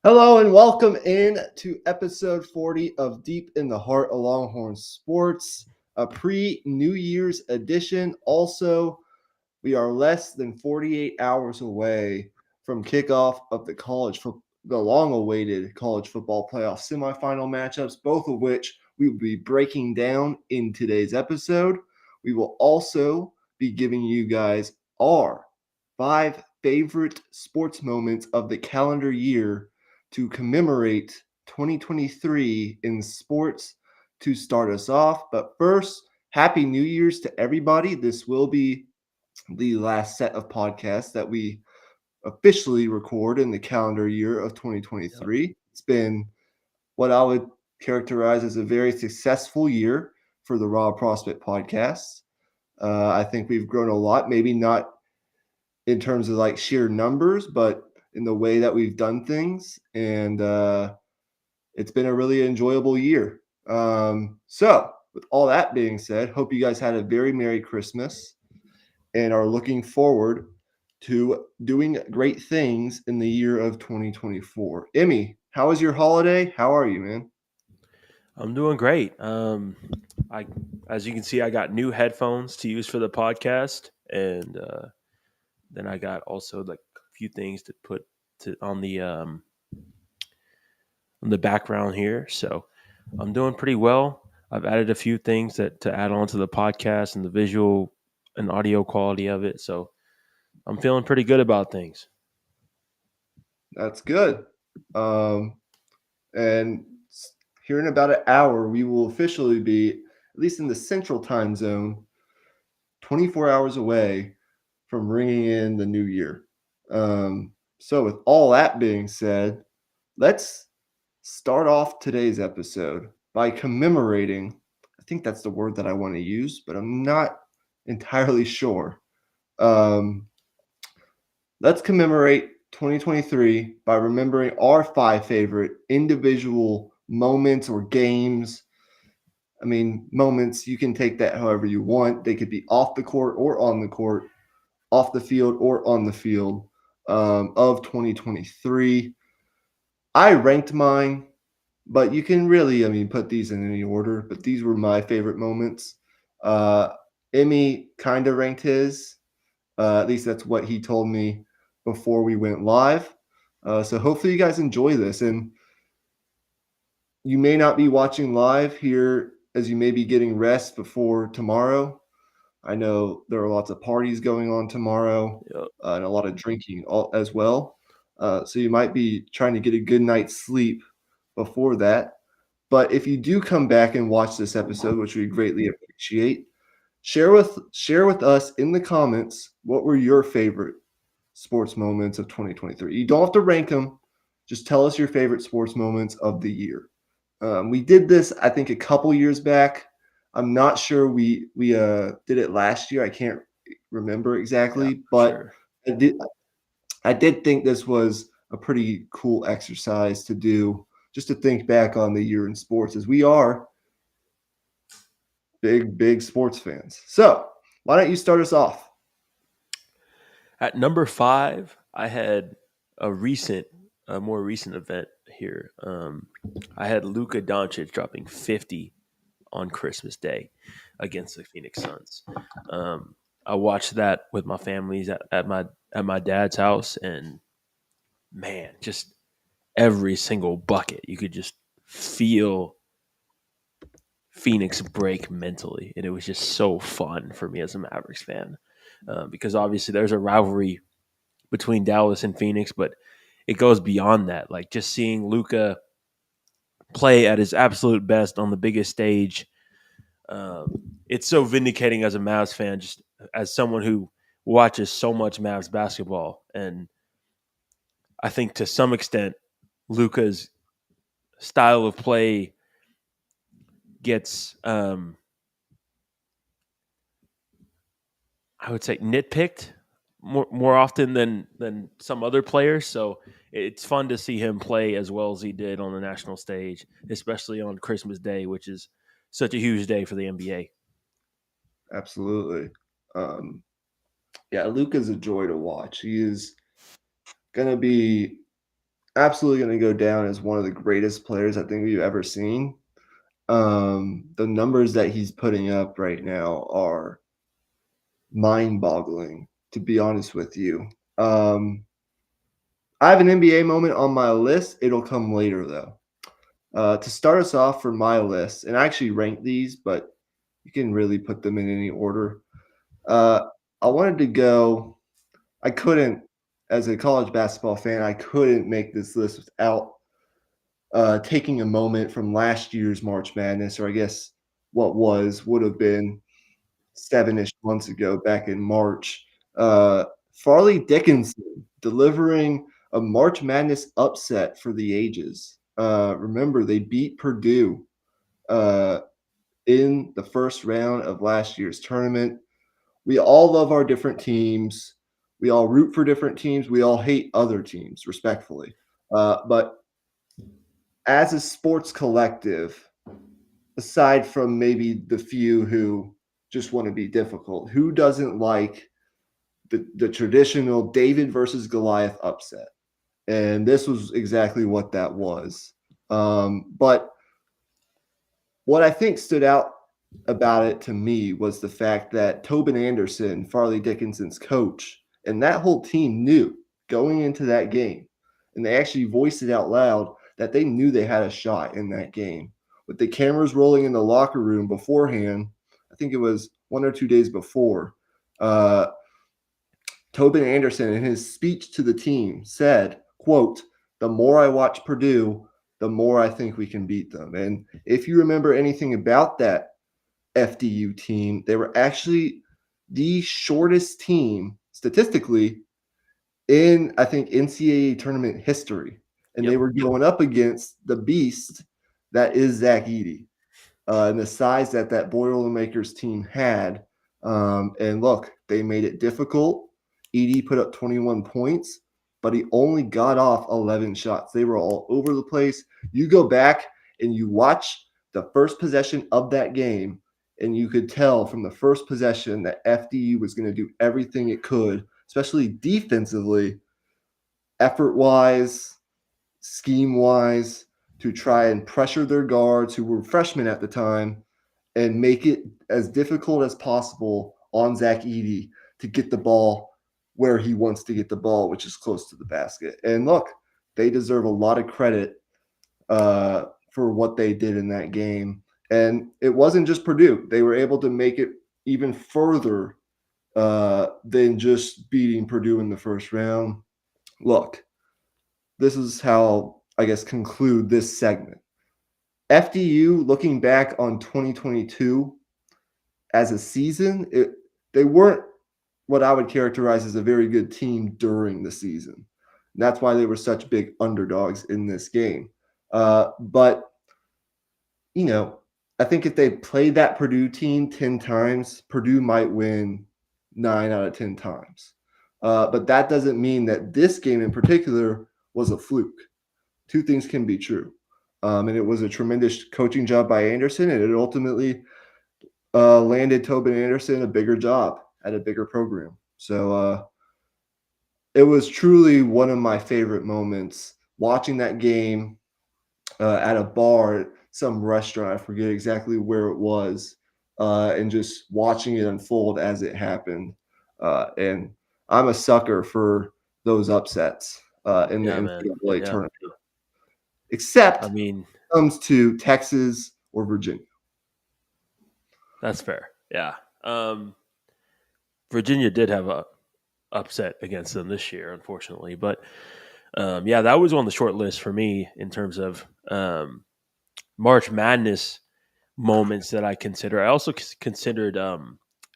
Hello and welcome in to episode 40 of Deep in the Heart of Longhorn Sports, a pre-New Year's edition. Also, we are less than 48 hours away from kickoff of the long-awaited college football playoff semifinal matchups, both of which we will be breaking down in today's episode. We will also be giving you guys our 5 favorite sports moments of the calendar year to commemorate 2023 in sports to start us off. But first, Happy New Year's to everybody. This will be the last set of podcasts that we officially record in the calendar year of 2023. It's been what I would characterize as a very successful year for the Raw Prospect podcast. I think we've grown a lot, maybe not in terms of like sheer numbers, but in the way that we've done things. And it's been a really enjoyable year. So, with all that being said, hope you guys had a very Merry Christmas and are looking forward to doing great things in the year of 2024. Emmy, how was your holiday? How are you, man? I'm doing great. I, as you can see, I got new headphones to use for the podcast, and then I got also like a few things to put on the background here. So I'm doing pretty well. I've added a few things that to add on to the podcast and the visual and audio quality of it. So I'm feeling pretty good about things. That's good. Um, and here in about an hour, we will officially be, at least in the central time zone, 24 hours away from ringing in the new year. So, with all that being said, let's start off today's episode by commemorating. I think that's the word that I want to use, but I'm not entirely sure. Um, let's commemorate 2023 by remembering our 5 favorite individual moments or games. I mean, moments, you can take that however you want. They could be off the court or on the court, off the field or on the field of 2023. I ranked mine, but you can really, I mean, put these in any order. But these were my favorite moments. Uh, Emmy kind of ranked his. At least that's what he told me before we went live. So hopefully you guys enjoy this. And you may not be watching live here as you may be getting rest before tomorrow. I know there are lots of parties going on tomorrow Yep. and a lot of drinking as well. So you might be trying to get a good night's sleep before that. But if you do come back and watch this episode, which we greatly appreciate, share with us in the comments what were your favorite sports moments of 2023. You don't have to rank them; just tell us your favorite sports moments of the year. We did this, I think, a couple years back. I'm not sure we did it last year. I can't remember Yeah, exactly, for but sure. I did think this was a pretty cool exercise to do, just to think back on the year in sports, as we are big sports fans. So why don't you start us off? At number 5, I had a more recent event here. I had Luka Doncic dropping 50 on Christmas Day against the Phoenix Suns. I watched that with my families at my dad's house, and man, just every single bucket, you could just feel Phoenix break mentally, and it was just so fun for me as a Mavericks fan because obviously there's a rivalry between Dallas and Phoenix, but it goes beyond that. Like just seeing Luca play at his absolute best on the biggest stage, it's so vindicating as a Mavs fan, just as someone who watches so much Mavs basketball. And I think to some extent, Luca's style of play gets, I would say, nitpicked more often than some other players. So it's fun to see him play as well as he did on the national stage, especially on Christmas Day, which is such a huge day for the NBA. Absolutely. Um, yeah, Luca's a joy to watch. He is going to be absolutely going to go down as one of the greatest players I think we've ever seen. The numbers that he's putting up right now are mind-boggling, to be honest with you. I have an NBA moment on my list. It'll come later, though. To start us off for my list, and I actually ranked these, but you can really put them in any order. Uh, I wanted to go. I couldn't, as a college basketball fan, I couldn't make this list without taking a moment from last year's March Madness, or I guess what would have been 7-ish months ago, back in March. Uh, Farley Dickinson delivering a March Madness upset for the ages. Remember, they beat Purdue uh, in the first round of last year's tournament. We all love our different teams. We all root for different teams. We all hate other teams, respectfully. But as a sports collective, aside from maybe the few who just want to be difficult, who doesn't like the traditional David versus Goliath upset? And this was exactly what that was. But what I think stood out about it to me was the fact that Tobin Anderson, Farley Dickinson's coach, and that whole team knew going into that game, and they actually voiced it out loud that they knew they had a shot in that game. With the cameras rolling in the locker room beforehand, I think it was 1 or 2 days before, uh, Tobin Anderson, in his speech to the team, said, quote, "The more I watch Purdue, the more I think we can beat them." And if you remember anything about that FDU team, they were actually the shortest team statistically in, I think, NCAA tournament history. And they Yep. were going up against the beast that is Zach Edey, and the size that that Boilermakers team had. And look, they made it difficult. Edey put up 21 points, but he only got off 11 shots. They were all over the place. You go back and you watch the first possession of that game, and you could tell from the first possession that FDU was going to do everything it could, especially defensively, effort wise, scheme wise, to try and pressure their guards who were freshmen at the time and make it as difficult as possible on Zach Edey to get the ball where he wants to get the ball, which is close to the basket. And look, they deserve a lot of credit for what they did in that game. And it wasn't just Purdue; they were able to make it even further than just beating Purdue in the first round. Look, this is how I guess conclude this segment. FDU, looking back on 2022 as a season, they weren't what I would characterize as a very good team during the season. And that's why they were such big underdogs in this game. But, you know, I think if they played that Purdue team 10 times, Purdue might win 9 out of 10 times. But that doesn't mean that this game in particular was a fluke. Two things can be true. And it was a tremendous coaching job by Anderson, and it ultimately landed Tobin Anderson a bigger job at a bigger program. So it was truly one of my favorite moments watching that game at a bar at some restaurant. I forget exactly where it was, and just watching it unfold as it happened. And I'm a sucker for those upsets in the Yeah, man. NCAA Yeah. tournament, except I mean, comes to Texas or Virginia. that's fair. Yeah. Virginia did have a upset against them this year, unfortunately. But yeah, that was on the short list for me in terms of March Madness moments that I consider. I also considered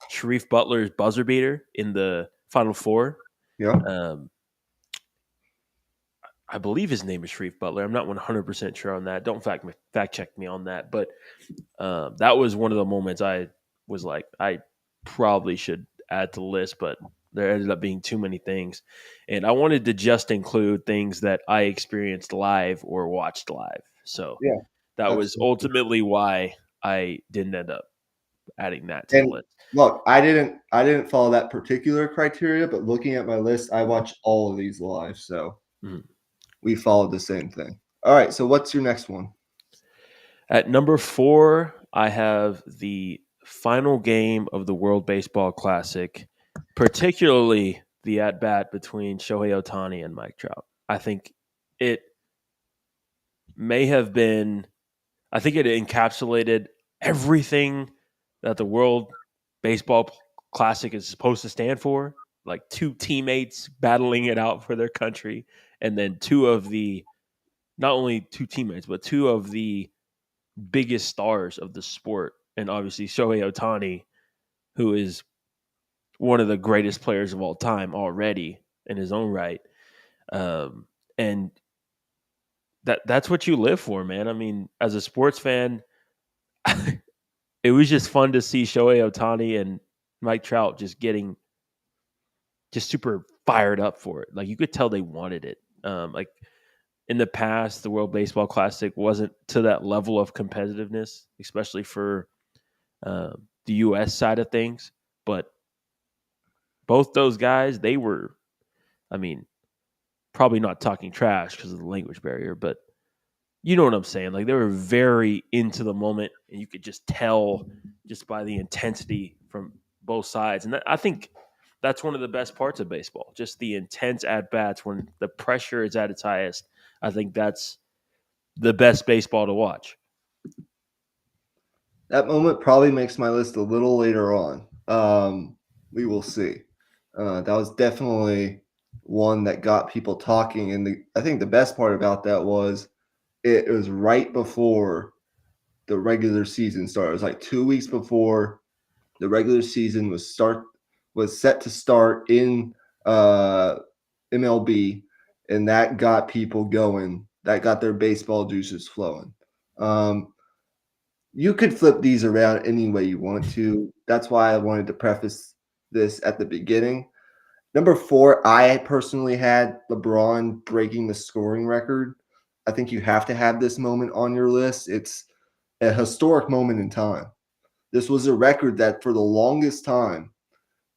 Sharif Butler's buzzer beater in the Final Four. Yeah. Um, I believe his name is Sharif Butler. I'm not 100% sure on that. Don't fact check me on that. But that was one of the moments I was like, I probably should add to the list, but there ended up being too many things. And I wanted to just include things that I experienced live or watched live. So Yeah. that That's was ultimately why I didn't end up adding that to the And list. look, I didn't follow that particular criteria, but looking at my list, I watch all of these live. So Mhm. we followed the same thing. All right, so what's your next one? At number 4, I have the final game of the World Baseball Classic, particularly the at bat between Shohei Ohtani and Mike Trout. I think it may have been, I think it encapsulated everything that the World Baseball Classic is supposed to stand for. Like two teammates battling it out for their country, and then not only two teammates, but two of the biggest stars of the sport, and obviously Shohei Ohtani, who is one of the greatest players of all time already in his own right, and that's what you live for, man. I mean, as a sports fan, it was just fun to see Shohei Ohtani and Mike Trout just getting just super fired up for it. Like you could tell they wanted it. Like in the past, the World Baseball Classic wasn't to that level of competitiveness, especially for the U.S. side of things. But both those guys, they were, I mean, probably not talking trash because of the language barrier, but you know what I'm saying. Like they were very into the moment, and you could just tell just by the intensity from both sides. And I think that's one of the best parts of baseball, just the intense at bats when the pressure is at its highest. I think that's the best baseball to watch. That moment probably makes my list a little later on. We will see. That was definitely one that got people talking, and I think the best part about that was it was right before the regular season started. It was like 2 weeks before the regular season was set to start in MLB, and that got people going. That got their baseball juices flowing. Um, you could flip these around any way you want to. That's why I wanted to preface this at the beginning. Number 4, I personally had LeBron breaking the scoring record. I think you have to have this moment on your list. It's a historic moment in time. This was a record that for the longest time,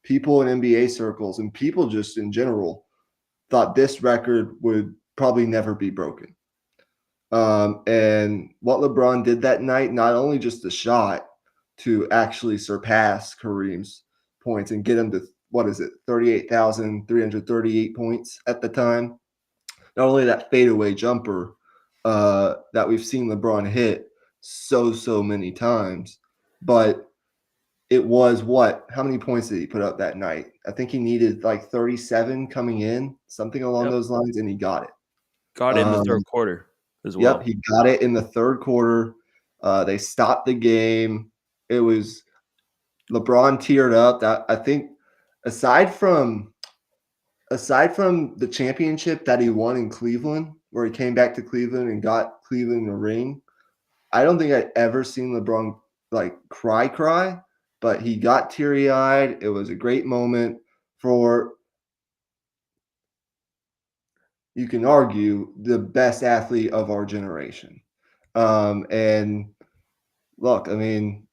people in NBA circles and people just in general thought this record would probably never be broken. And what LeBron did that night, not only just the shot to actually surpass Kareem's points and get him to, what is it, 38,338 points at the time. Not only that fadeaway jumper that we've seen LeBron hit so many times, but it was what? How many points did he put up that night? I think he needed like 37 coming in, something along Yep. those lines, and he got it. Got it in the Um, third quarter as Yep, well. he got it in the third quarter. They stopped the game. It was LeBron teared up. That I think, aside from the championship that he won in Cleveland, where he came back to Cleveland and got Cleveland a ring, I don't think I'd ever seen LeBron like cry, but he got teary eyed. It was a great moment for, you can argue, the best athlete of our generation. And look, I mean,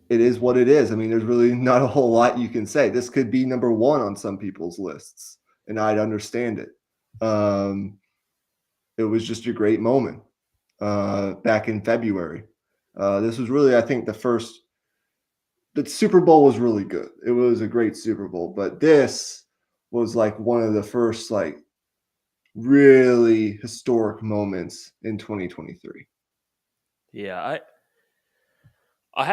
it is what it is. I mean, there's really not a whole lot you can say. This could be number one on some people's lists, and I'd understand it. It was just a great moment back in February. This was really, I think, the Super Bowl was really good. It was a great Super Bowl, but this was like one of the first like really historic moments in 2023. Yeah, I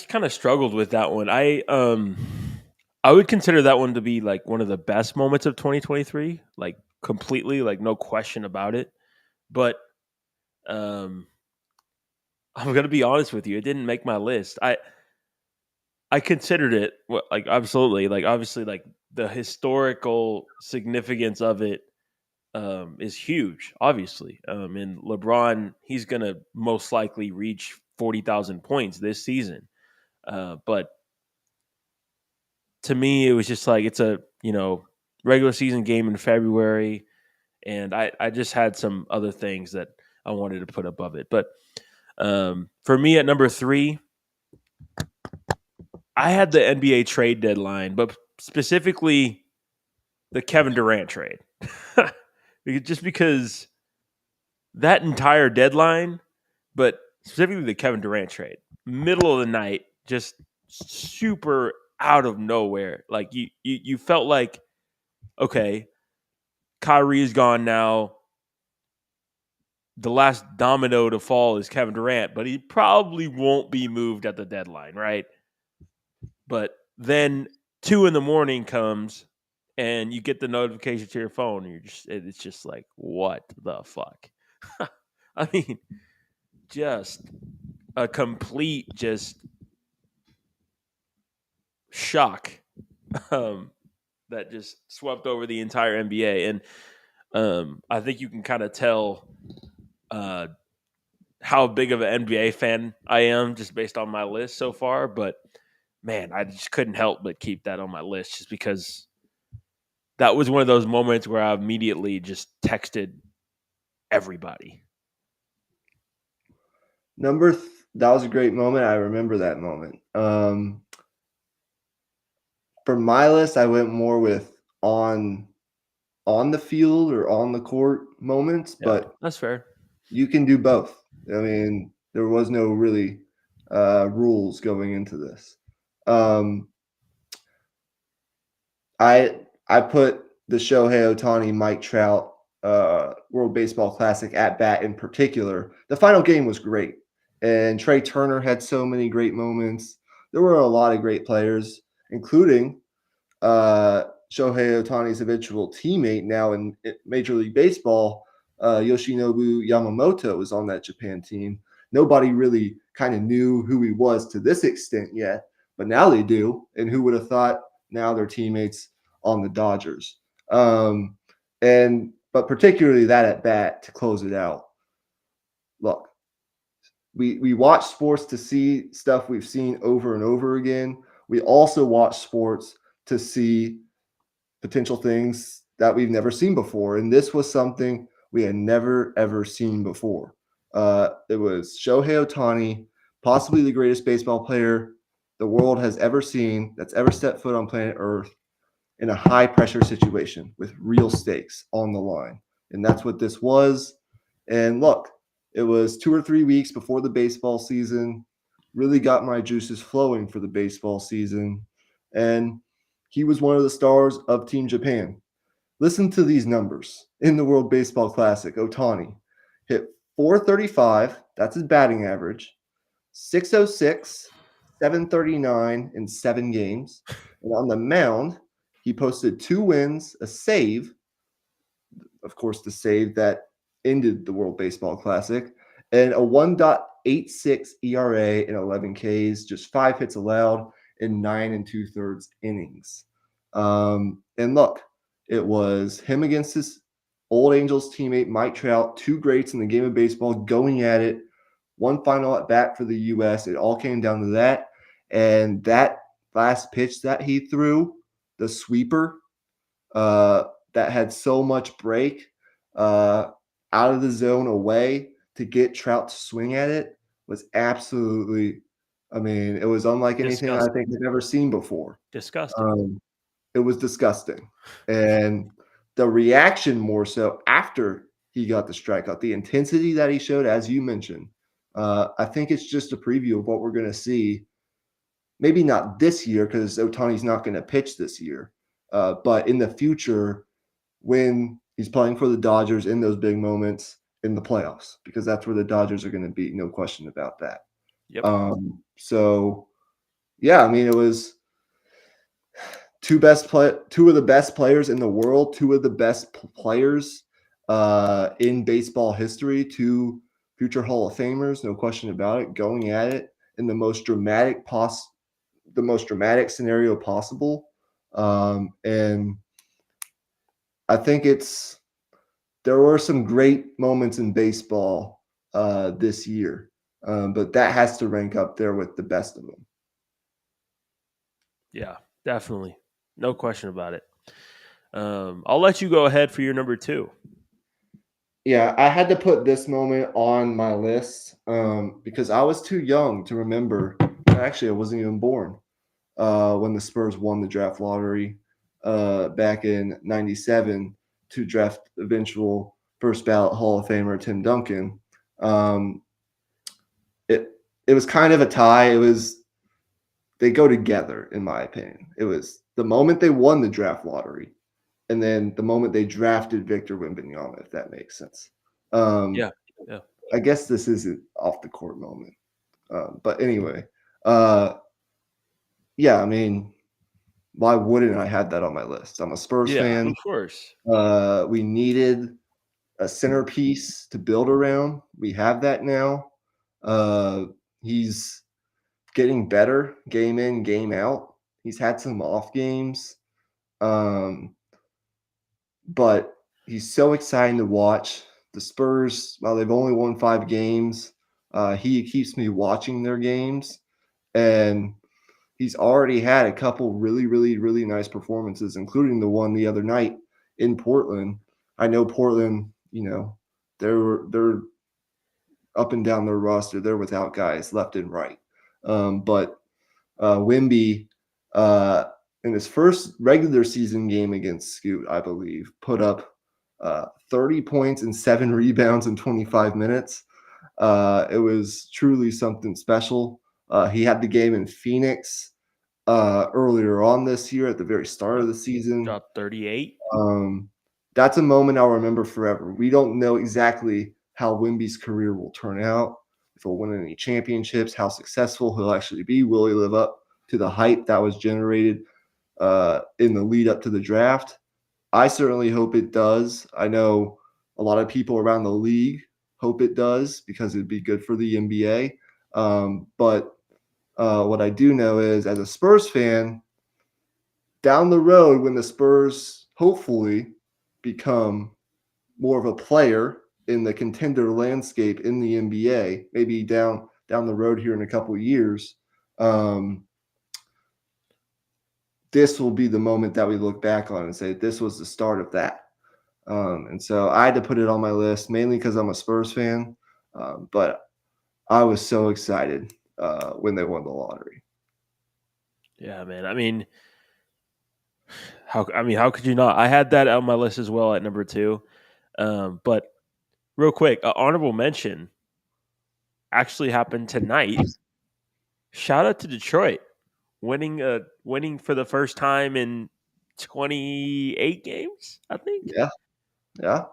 kind of struggled with that one. I would consider that one to be like one of the best moments of 2023, like completely, like no question about it. But um I'm going to be honest with you, it didn't make my list. I considered it like absolutely, like obviously like the historical significance of it is huge, obviously. And LeBron, he's going to most likely reach 40,000 points this season. But to me, it was just like it's a regular season game in February, and I just had some other things that I wanted to put above it. But for me, at number 3, I had the NBA trade deadline, but specifically the Kevin Durant trade, just because that entire deadline, but specifically the Kevin Durant trade, middle of the night, just super out of nowhere. Like you felt like, okay, Kyrie is gone now. The last domino to fall is Kevin Durant, but he probably won't be moved at the deadline, right? But then 2 in the morning comes and you get the notification to your phone and it's just like, what the fuck? I mean, just a complete just shock um, that just swept over the entire NBA. And I think you can kind of tell uh, how big of an NBA fan I am just based on my list so far. But man, I just couldn't help but keep that on my list just because that was one of those moments where I immediately just texted everybody. That was a great moment. I remember that moment. For my list, I went more with on the field or on the court moments, Yeah, but that's fair. you can do both. I mean, there was no really rules going into this. Um, I put the Shohei Ohtani, Mike Trout, World Baseball Classic at bat in particular. The final game was great, and Trey Turner had so many great moments. There were a lot of great players, including Shohei Ohtani's eventual teammate now in Major League Baseball, Yoshinobu Yamamoto, was on that Japan team. Nobody really kind of knew who he was to this extent yet, but now they do. And who would have thought now they're teammates on the Dodgers? But particularly that at bat to close it out. Look, we watch sports to see stuff we've seen over and over again. We also watch sports to see potential things that we've never seen before. And this was something we had never, ever seen before. It was Shohei Ohtani, possibly the greatest baseball player the world has ever seen that's ever stepped foot on planet Earth in a high pressure situation with real stakes on the line. And that's what this was. And look, it was 2 or 3 weeks before the baseball season, really got my juices flowing for the baseball season. And he was one of the stars of Team Japan. Listen to these numbers in the World Baseball Classic. Ohtani hit 435, that's his batting average, 606, 739 in 7 games. And on the mound, he posted 2 wins, a save, of course, the save that ended the World Baseball Classic, and a 1.86 ERA in 11 Ks, just 5 hits allowed in 9 2/3 innings. And look, it was him against his old Angels teammate Mike Trout, two greats in the game of baseball, going at it. One final at bat for the U.S. It all came down to that. And that last pitch that he threw, the sweeper, that had so much break out of the zone away to get Trout to swing at it was absolutely, I mean, it was unlike anything I Disgusting. think I've ever seen before. Disgusting. Um, it was disgusting. And the reaction more so after he got the strikeout, the intensity that he showed, as you mentioned, I think it's just a preview of what we're going to see. Maybe not this year because Otani's not going to pitch this year, but in the future when he's playing for the Dodgers in those big moments in the playoffs, because that's where the Dodgers are going to be. No question about that. Yep. So yeah, I mean, it was two of the best players in the world, two of the best players in baseball history, two future Hall of Famers, no question about it, going at it in the most dramatic scenario possible. And I think there were some great moments in baseball this year, but that has to rank up there with the best of them. Yeah, definitely. No question about it. I'll let you go ahead for your number two. Yeah, I had to put this moment on my list because I was too young to remember. Actually, I wasn't even born when the Spurs won the draft lottery back in '97. to draft eventual first ballot Hall of Famer Tim Duncan. Um, it was kind of a tie. They go together, in my opinion. It was the moment they won the draft lottery, and then the moment they drafted Victor Wembanyama, if that makes sense. Yeah. Yeah. I guess this isn't off the court moment, but anyway, uh, yeah. I mean, why wouldn't I have that on my list? I'm a Spurs Yeah. fan. Of course. We needed a centerpiece to build around. We have that now. He's getting better game in, game out. He's had some off games, but he's so exciting to watch. The Spurs, while they've only won 5 games, he keeps me watching their games, and he's already had a couple really, really, really nice performances, including the one the other night in Portland. I know Portland, they're up and down their roster. They're without guys left and right. But Wimby, in his first regular season game against Scoot, I believe, put up 30 points and 7 rebounds in 25 minutes. It was truly something special. He had the game in Phoenix earlier on this year at the very start of the season. Dropped 38. That's a moment I'll remember forever. We don't know exactly how Wimby's career will turn out, if he'll win any championships, how successful he'll actually be. Will he live up to the hype that was generated in the lead up to the draft? I certainly hope it does. I know a lot of people around the league hope it does because it'd be good for the NBA. But what I do know is, as a Spurs fan, down the road when the Spurs hopefully become more of a player in the contender landscape in the NBA, maybe down the road here in a couple of years, this will be the moment that we look back on and say this was the start of that. And so I had to put it on my list mainly because I'm a Spurs fan, but I was so excited when they won the lottery. Yeah, man. How could you not? I had that on my list as well at number 2. But real quick, honorable mention actually happened tonight. Shout out to Detroit winning for the first time in 28 games, I think. Yeah, yeah.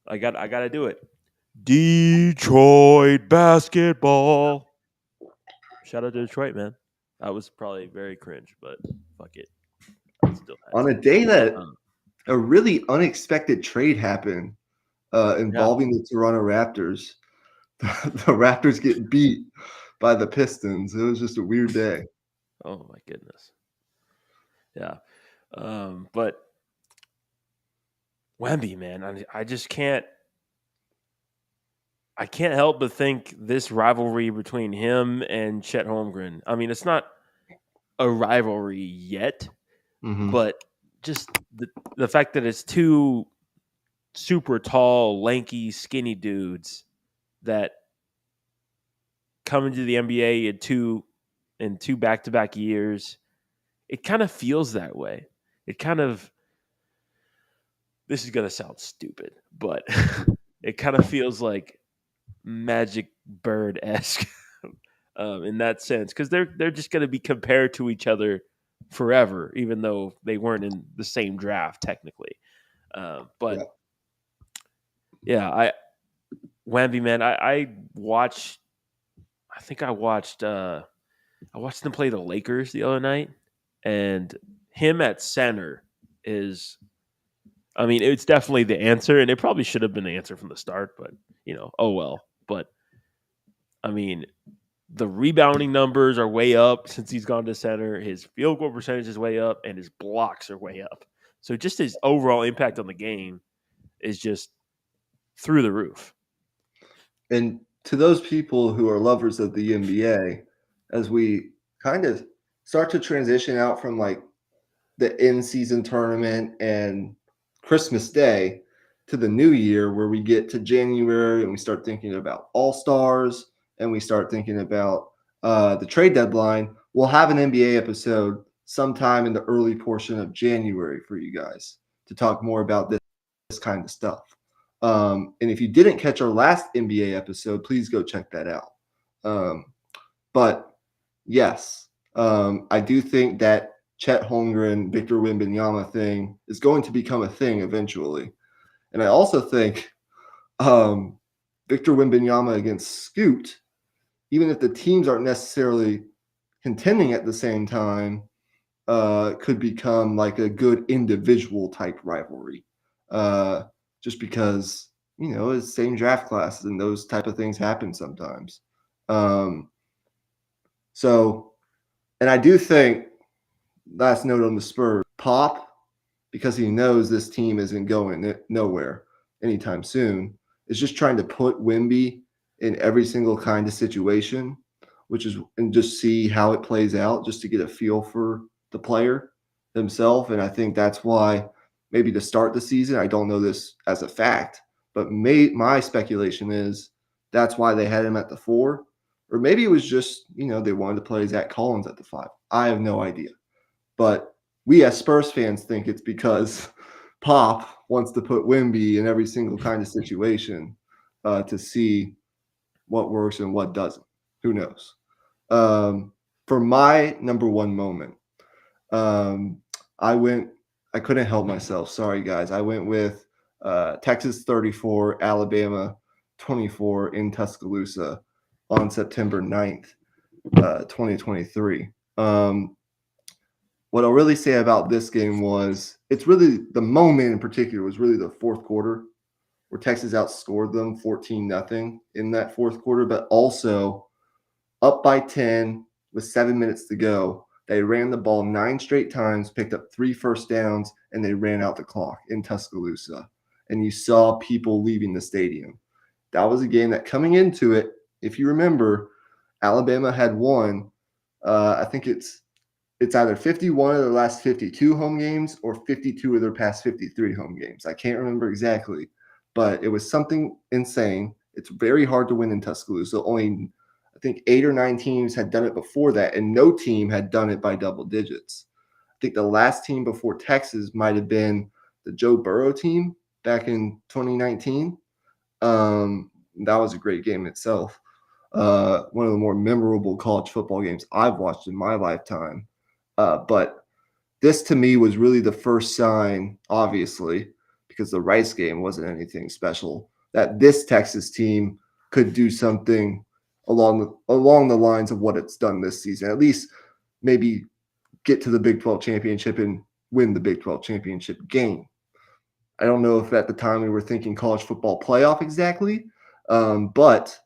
I got to do it. Detroit basketball. Shout out to Detroit, man. That was probably very cringe, but fuck it. I still had On a to. day that Um, a really unexpected trade happened yeah. involving the Toronto Raptors. The Raptors get beat by the Pistons. It was just a weird day. Oh my goodness. Yeah. But Wemby, man, I just can't. I can't help but think this rivalry between him and Chet Holmgren. I mean, it's not a rivalry yet, Mm-hmm. but just the fact that it's two super tall, lanky, skinny dudes that come into the NBA in two back to back years, it kind of feels that way. It kind of this is gonna sound stupid, but it kind of feels like Magic Bird esque in that sense because they're just gonna be compared to each other forever, even though they weren't in the same draft technically. But Yeah. yeah, I Wemby, man, I watched. I think I watched them play the Lakers the other night, and him at center is. I mean, it's definitely the answer, and it probably should have been the answer from the start, but oh well. But I mean, the rebounding numbers are way up since he's gone to center. His field goal percentage is way up, and his blocks are way up. So just his overall impact on the game is just through the roof. And to those people who are lovers of the NBA, as we kind of start to transition out from like the in-season tournament and Christmas Day to the new year, where we get to January and we start thinking about all-stars and we start thinking about the trade deadline, we'll have an NBA episode sometime in the early portion of January for you guys to talk more about this kind of stuff. And if you didn't catch our last NBA episode, please go check that out. But yes, I do think that Chet Holmgren, Victor Wembanyama thing is going to become a thing eventually. And I also think Victor Wembanyama against Scoot, even if the teams aren't necessarily contending at the same time, could become like a good individual type rivalry. Just because, it's the same draft classes and those type of things happen sometimes. Um, so, and I do think, last note on the Spurs, Pop, because he knows this team isn't going nowhere anytime soon, is just trying to put Wimby in every single kind of situation, and just see how it plays out, just to get a feel for the player himself. And I think that's why maybe to start the season, I don't know this as a fact, but my speculation is that's why they had him at the 4. Or maybe it was just, they wanted to play Zach Collins at the 5. I have no idea. But we as Spurs fans think it's because Pop wants to put Wimby in every single kind of situation to see what works and what doesn't. Who knows? For my number one moment, um, I couldn't help myself. Sorry, guys. I went with Texas 34, Alabama 24 in Tuscaloosa on September 9th, 2023. What I'll really say about this game was it's really the moment in particular was really the fourth quarter where Texas outscored them 14-0 in that fourth quarter, but also up by 10 with 7 minutes to go. They ran the ball 9 straight times, picked up 3 first downs, and they ran out the clock in Tuscaloosa. And you saw people leaving the stadium. That was a game that coming into it, if you remember, Alabama had won. I think it's either 51 of their last 52 home games or 52 of their past 53 home games. I can't remember exactly, but it was something insane. It's very hard to win in Tuscaloosa. Only, I think, 8 or 9 teams had done it before that, and no team had done it by double digits. I think the last team before Texas might have been the Joe Burrow team back in 2019. That was a great game itself. One of the more memorable college football games I've watched in my lifetime. But this to me was really the first sign, obviously, because the Rice game wasn't anything special, that this Texas team could do something along the lines of what it's done this season. At least maybe get to the Big 12 championship and win the Big 12 championship game. I don't know if at the time we were thinking college football playoff exactly, but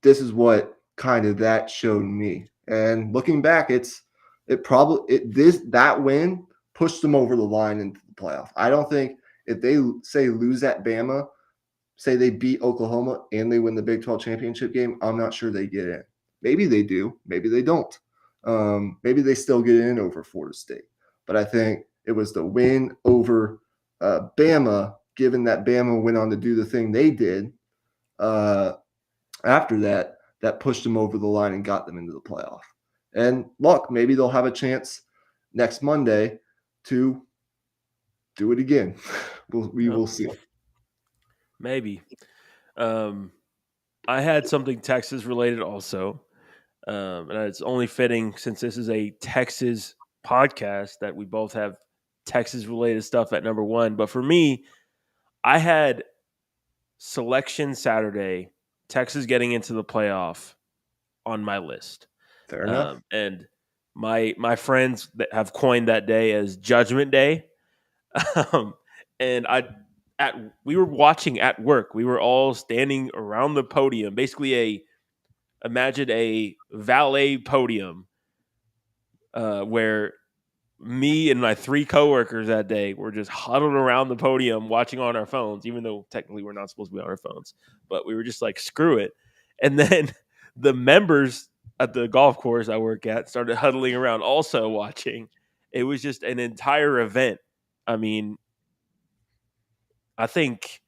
this is what kind of that showed me. And looking back, that win pushed them over the line into the playoff. I don't think if they say lose at Bama, say they beat Oklahoma and they win the Big 12 championship game, I'm not sure they get in. Maybe they do, maybe they don't. Maybe they still get in over Florida State. But I think it was the win over Bama, given that Bama went on to do the thing they did. After that pushed them over the line and got them into the playoff. And look, maybe they'll have a chance next Monday to do it again. We will see. Maybe. I had something Texas related also. And it's only fitting since this is a Texas podcast that we both have Texas related stuff at number one. But for me, I had Selection Saturday, Texas getting into the playoff on my list. Fair enough. And my friends that have coined that day as Judgment Day. And we were watching at work. We were all standing around the podium, basically imagine a valet podium, where me and my 3 coworkers that day were just huddled around the podium watching on our phones, even though technically we're not supposed to be on our phones, but we were just like, screw it. And then the members at the golf course I work at started huddling around also watching. It was just an entire event. I mean, I think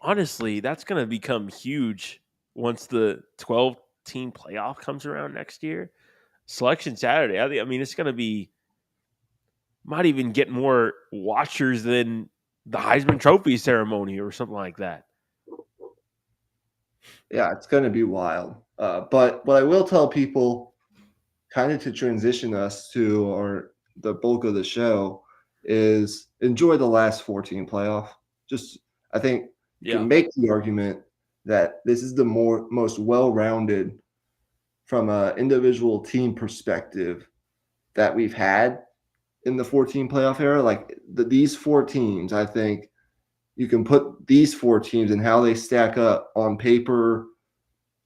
honestly, that's going to become huge once the 12-team playoff comes around next year. Selection Saturday, I mean, it's going to be, might even get more watchers than the Heisman Trophy ceremony or something like that. Yeah, it's going to be wild. But what I will tell people, kind of to transition us to the bulk of the show, is enjoy the last 14 playoff. Just I think you Yeah, can make the argument that this is the most well-rounded from an individual team perspective that we've had in the 14 playoff era. Like these four teams, I think you can put these four teams and how they stack up on paper,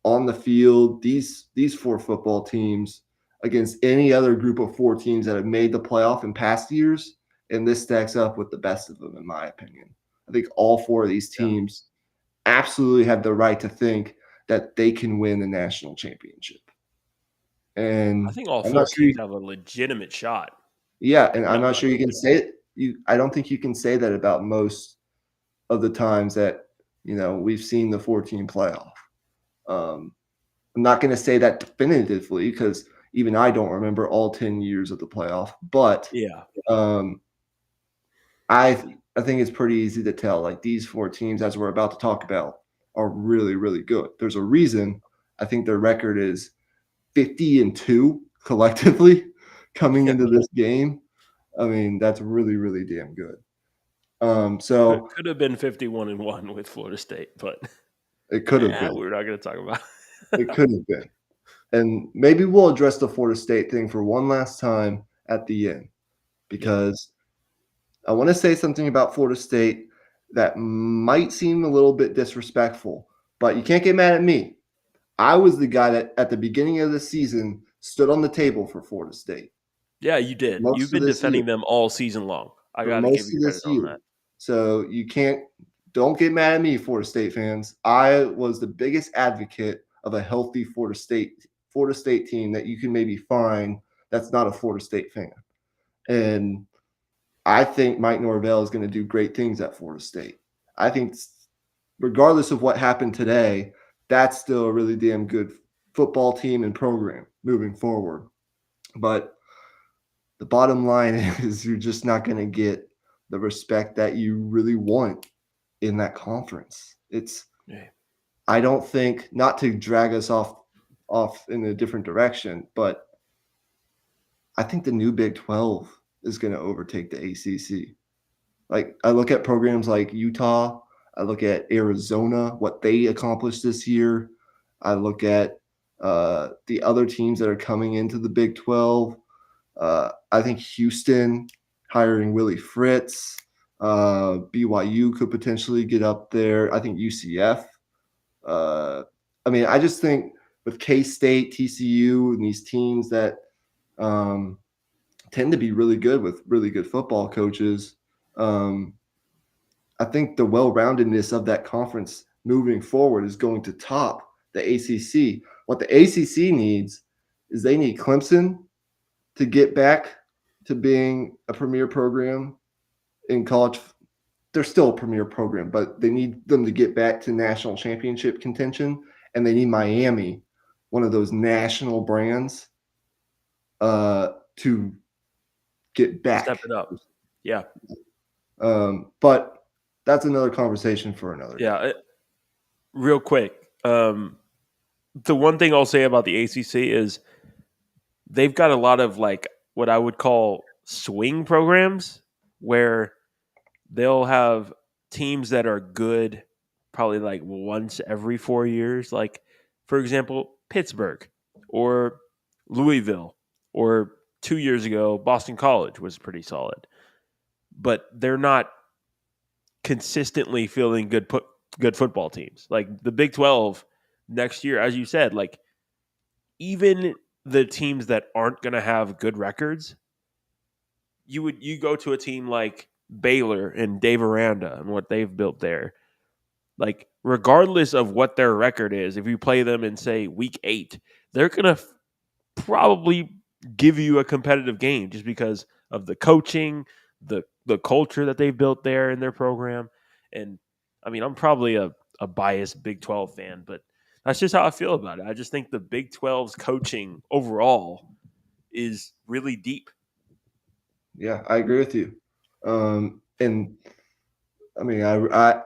on the field. These four football teams against any other group of four teams that have made the playoff in past years, and this stacks up with the best of them, in my opinion. I think all four of these yeah. teams absolutely have the right to think that they can win the national championship. I And think all I'm not four sure. teams have a legitimate shot, Yeah, and if I'm not not a sure you can legitimate. say it. I don't think you can say that about most of the times that we've seen the 14 playoff. Um, I'm not going to say that definitively because even I don't remember all 10 years of the playoff, but Yeah, um, I think it's pretty easy to tell. Like these four teams, as we're about to talk about, are really really good. There's a reason. I think their record is 50-2 collectively coming yeah. into this game. I mean, that's really really damn good. So Could have been 51-1 with Florida State, but it could have yeah, been. we're not going to talk It about. could have been. And maybe we'll address the Florida State thing for one last time at the end Yeah, because I want to say something about Florida State that might seem a little bit disrespectful, but you can't get mad at me. I was the guy that at the beginning of the season stood on the table for Florida State yeah, you for did. You've most of been this year. defending them all season long. I For got to give most you of credit this on year. that. So don't get mad at me, Florida State fans. I was the biggest advocate of a healthy Florida State team that you can maybe find that's not a Florida State fan. And I think Mike Norvell is going to do great things at Florida State. I think regardless of what happened today, that's still a really damn good football team and program moving forward. But the bottom line is you're just not going to get the respect that you really want in that conference. It's Yeah, I don't think, not to drag us off in a different direction, but I think the new Big 12 is going to overtake the ACC. Like I look at programs like Utah, I look at Arizona, what they accomplished this year. I look at the other teams that are coming into the Big 12. I think Houston hiring Willie Fritz, BYU could potentially get up there. I think UCF. Uh, I mean, I just think with K State, TCU, and these teams that um, tend to be really good with really good football coaches. Um, I think the well-roundedness of that conference moving forward is going to top the ACC. What the ACC needs is they need Clemson to get back to being a premier program in college. They're still a premier program, but they need them to get back to national championship contention, and they need Miami, one of those national brands, to get step back. it up. Yeah, But that's another conversation for another yeah. day. Real quick, the one thing I'll say about the ACC is they've got a lot of like what I would call swing programs where they'll have teams that are good probably like once every 4 years. Like, for example, Pittsburgh or Louisville, or 2 years ago, Boston College was pretty solid. But they're not consistently fielding good football teams. Like the Big 12 next year, as you said, like even the teams that aren't going to have good records, you go to a team like Baylor and Dave Aranda and what they've built there. Like regardless of what their record is, if you play them in say week 8, they're going to probably give you a competitive game just because of the coaching, the culture that they've built there in their program. And I mean, I'm probably a biased Big 12 fan, but that's just how I feel about it. I just think the Big 12's coaching overall is really deep. Yeah, I agree with you. And I mean, the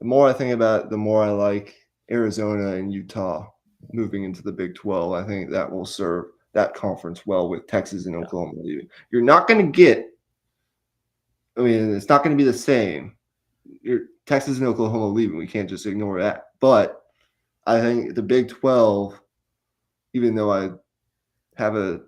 more I think about it, the more I like Arizona and Utah moving into the Big 12. I think that will serve that conference well with Texas and Yeah. Oklahoma leaving. You're not going to get, I mean, it's not going to be the same. Texas and Oklahoma leaving. We can't just ignore that. But I think the Big 12, even though I have a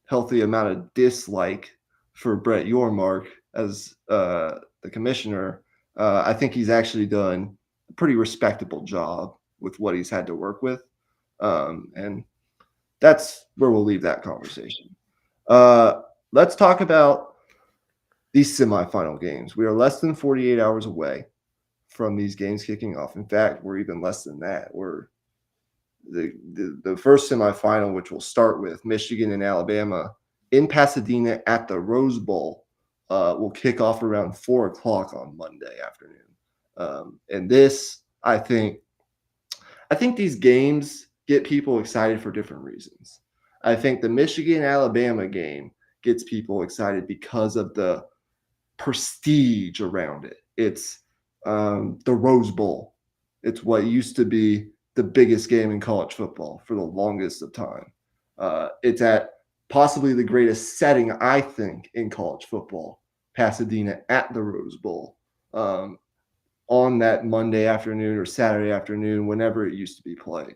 healthy amount of dislike for Brett Yormark as the commissioner, I think he's actually done a pretty respectable job with what he's had to work with. And that's where we'll leave that conversation. Let's talk about these semifinal games. We are less than 48 hours away from these games kicking off. In fact, we're even less than that. We're the first semifinal, which we'll start with Michigan and Alabama in Pasadena at the Rose Bowl, will kick off around 4 o'clock on Monday afternoon. And this, I think these games get people excited for different reasons. I think the Michigan Alabama game gets people excited because of the prestige around it. It's the Rose Bowl. It's what used to be the biggest game in college football for the longest of time. It's at possibly the greatest setting, I think, in college football, Pasadena at the Rose Bowl, on that Monday afternoon or Saturday afternoon, whenever it used to be played,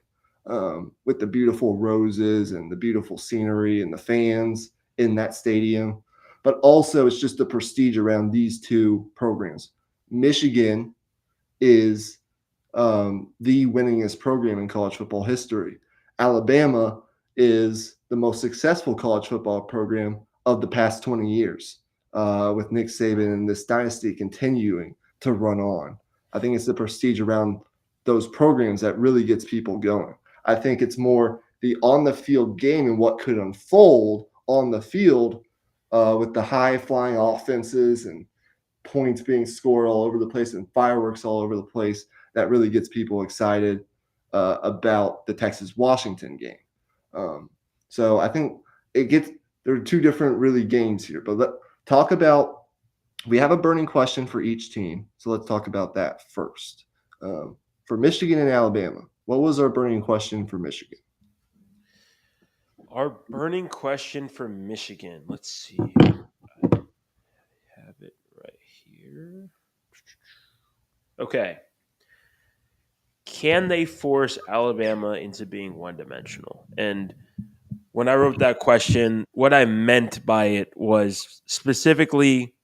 with the beautiful roses and the beautiful scenery and the fans in that stadium. But also, it's just the prestige around these two programs. Michigan is the winningest program in college football history. Alabama is the most successful college football program of the past 20 years, with Nick Saban and this dynasty continuing to run on. I think it's the prestige around those programs that really gets people going. I think it's more the on the field game and what could unfold on the field, with the high flying offenses and points being scored all over the place and fireworks all over the place that really gets people excited about the Texas Washington game. So I think there are two different really games here, but talk about, we have a burning question for each team. So let's talk about that first. For Michigan and Alabama, what was our burning question for Michigan? Our burning question for Michigan. Let's see. I have it right here. Okay. Can they force Alabama into being one dimensional? And when I wrote that question, what I meant by it was specifically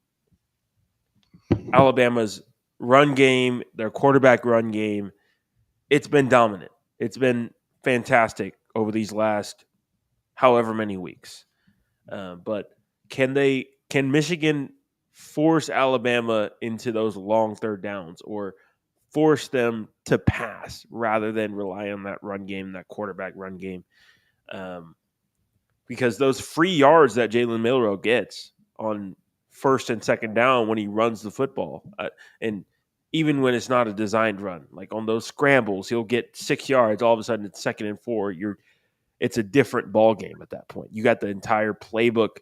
Alabama's run game, their quarterback run game. It's been dominant. It's been fantastic over these last however many weeks. But can Michigan force Alabama into those long third downs or force them to pass rather than rely on that run game, that quarterback run game? Because those free yards that Jalen Milroe gets on first and second down when he runs the football, and even when it's not a designed run, like on those scrambles, he'll get 6 yards. All of a sudden, it's 2nd and 4. It's a different ball game at that point. You got the entire playbook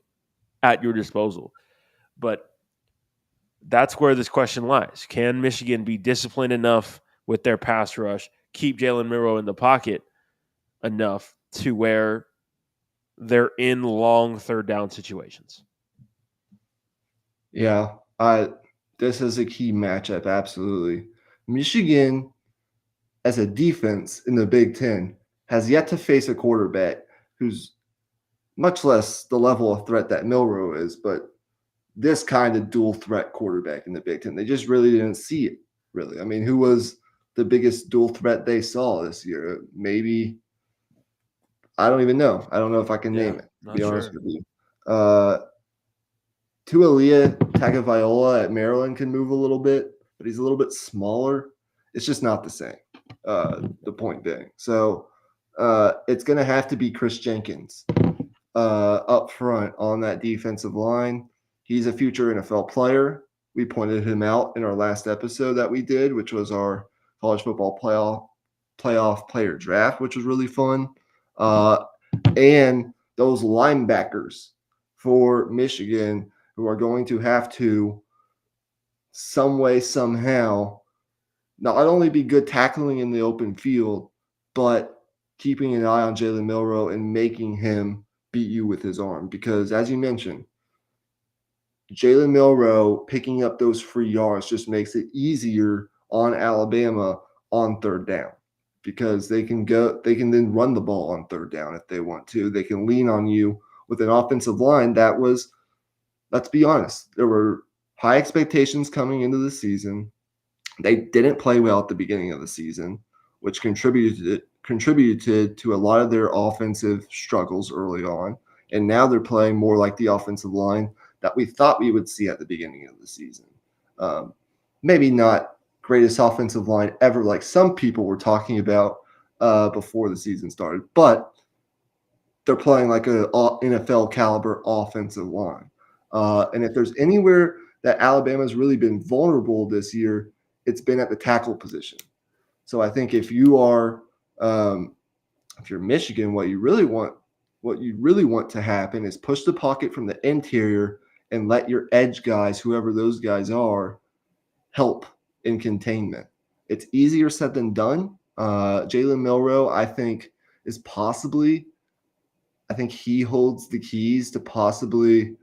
at your disposal. But that's where this question lies. Can Michigan be disciplined enough with their pass rush, keep Jalen Milroe in the pocket enough to where they're in long third down situations? Yeah, this is a key matchup, absolutely. Michigan, as a defense in the Big Ten, has yet to face a quarterback who's much less the level of threat that Milroe is, but this kind of dual threat quarterback in the Big Ten. They just really didn't see it, really. I mean, who was the biggest dual threat they saw this year? Maybe, I don't even know. I don't know if I can Yeah, name it, to not be honest sure. with you. Tualia Tagovailoa at Maryland can move a little bit, but he's a little bit smaller. It's just not the same. The point being, so it's going to have to be Chris Jenkins up front on that defensive line. He's a future NFL player. We pointed him out in our last episode that we did, which was our college football playoff player draft, which was really fun. And those linebackers for Michigan who are going to have to some way, somehow, not only be good tackling in the open field, but keeping an eye on Jalen Milroe and making him beat you with his arm. Because as you mentioned, Jalen Milroe picking up those free yards just makes it easier on Alabama on third down because they can then run the ball on third down if they want to. They can lean on you with an offensive line that was, let's be honest, there were high expectations coming into the season. They didn't play well at the beginning of the season, which contributed to a lot of their offensive struggles early on. And now they're playing more like the offensive line that we thought we would see at the beginning of the season. Um, Maybe not greatest offensive line ever, like some people were talking about before the season started, but they're playing like an NFL caliber offensive line. And if there's anywhere that Alabama's really been vulnerable this year, it's been at the tackle position. So I think um, if you're Michigan, what you really want to happen is push the pocket from the interior and let your edge guys, whoever those guys are, help in containment. It's easier said than done. Jalen Milroe, is possibly I think he holds the keys to possibly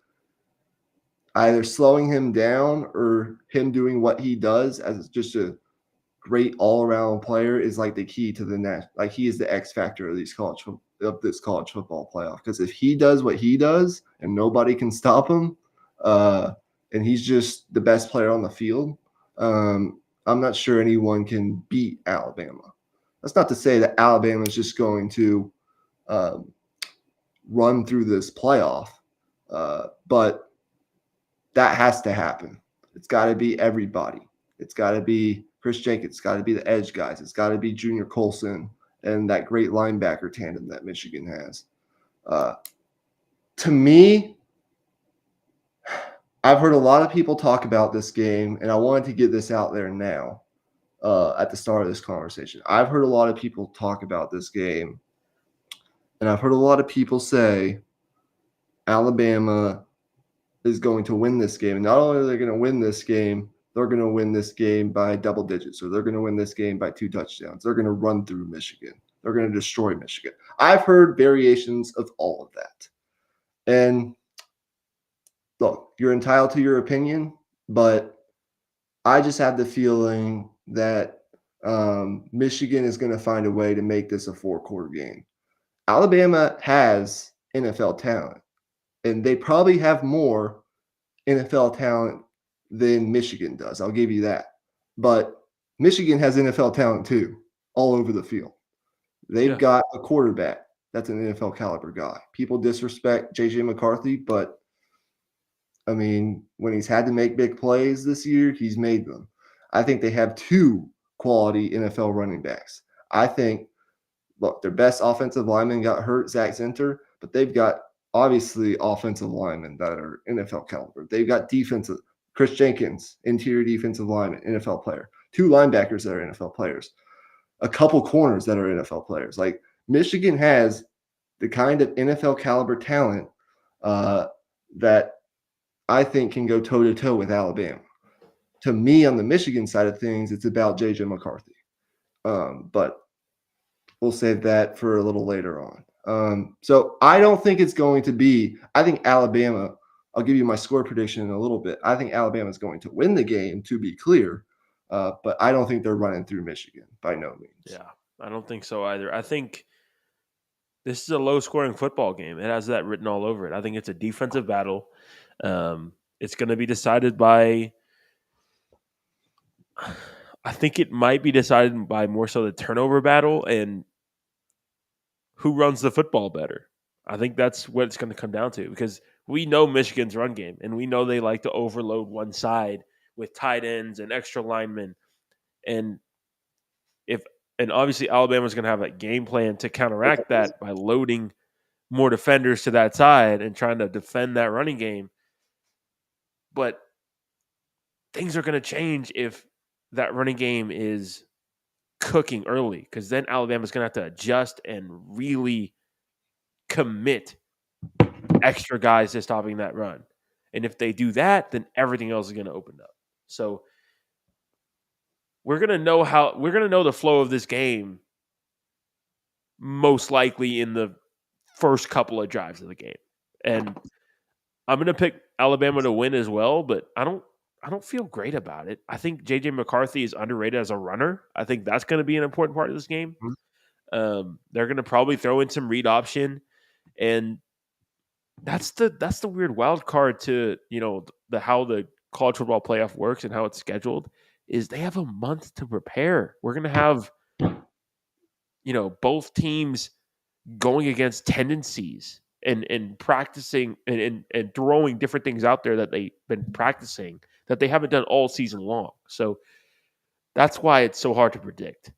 either slowing him down or him doing what he does as just a great all-around player is like the key to the net. Like he is the X factor of this college football playoff. Because if he does what he does and nobody can stop him, uh, and he's just the best player on the field, I'm not sure anyone can beat Alabama. That's not to say that Alabama is just going to um, run through this playoff. But that has to happen. It's got to be everybody. It's got to be Chris Jenkins. It's got to be the edge guys. It's got to be Junior Colson and that great linebacker tandem that Michigan has. Uh, to me, I've heard a lot of people talk about this game, and I wanted to get this out there now at the start of this conversation. I've heard a lot of people talk about this game, and I've heard a lot of people say Alabama is going to win this game. And not only are they going to win this game, they're going to win this game by double digits, or they're going to win this game by 2 touchdowns. They're going to run through Michigan. They're going to destroy Michigan. I've heard variations of all of that. And look, you're entitled to your opinion, but I just have the feeling that Michigan is going to find a way to make this a 4-quarter game. Alabama has NFL talent, and they probably have more NFL talent than Michigan does. I'll give you that. But Michigan has NFL talent too, all over the field. They've Yeah. got a quarterback that's an NFL caliber guy. People disrespect JJ McCarthy, but I mean, when he's had to make big plays this year, he's made them. I think they have 2 quality NFL running backs. I think, look, their best offensive lineman got hurt, Zach Zinter, but they've got obviously offensive linemen that are NFL caliber. They've got defensive, Chris Jenkins, interior defensive lineman, NFL player, 2 linebackers that are NFL players, a couple corners that are NFL players. Like Michigan has the kind of NFL caliber talent that I think can go toe to toe with Alabama. To me, on the Michigan side of things, it's about JJ McCarthy. But we'll save that for a little later on. So I don't think it's going to be. I think Alabama. I'll give you my score prediction in a little bit. I think Alabama is going to win the game, to be clear, but I don't think they're running through Michigan by no means. Yeah. I don't think so either. I think this is a low scoring football game. It has that written all over it. I think it's a defensive battle. It's going to be decided by, I think it might be decided by more so the turnover battle and who runs the football better. I think that's what it's going to come down to because we know Michigan's run game and we know they like to overload one side with tight ends and extra linemen. And if and obviously Alabama's going to have a game plan to counteract that by loading more defenders to that side and trying to defend that running game. But things are going to change if that running game is cooking early because then Alabama's going to have to adjust and really commit extra guys to stopping that run. And if they do that, then everything else is going to open up. So we're gonna know the flow of this game most likely in the first couple of drives of the game. And I'm going to pick Alabama to win as well, but I don't feel great about it. I think JJ McCarthy is underrated as a runner. I think that's going to be an important part of this game. They're going to probably throw in some read option, and that's the weird wild card to the how the college football playoff works and how it's scheduled is they have a month to prepare. We're going to have both teams going against tendencies and practicing and throwing different things out there that they've been practicing that they haven't done all season long. So that's why it's so hard to predict.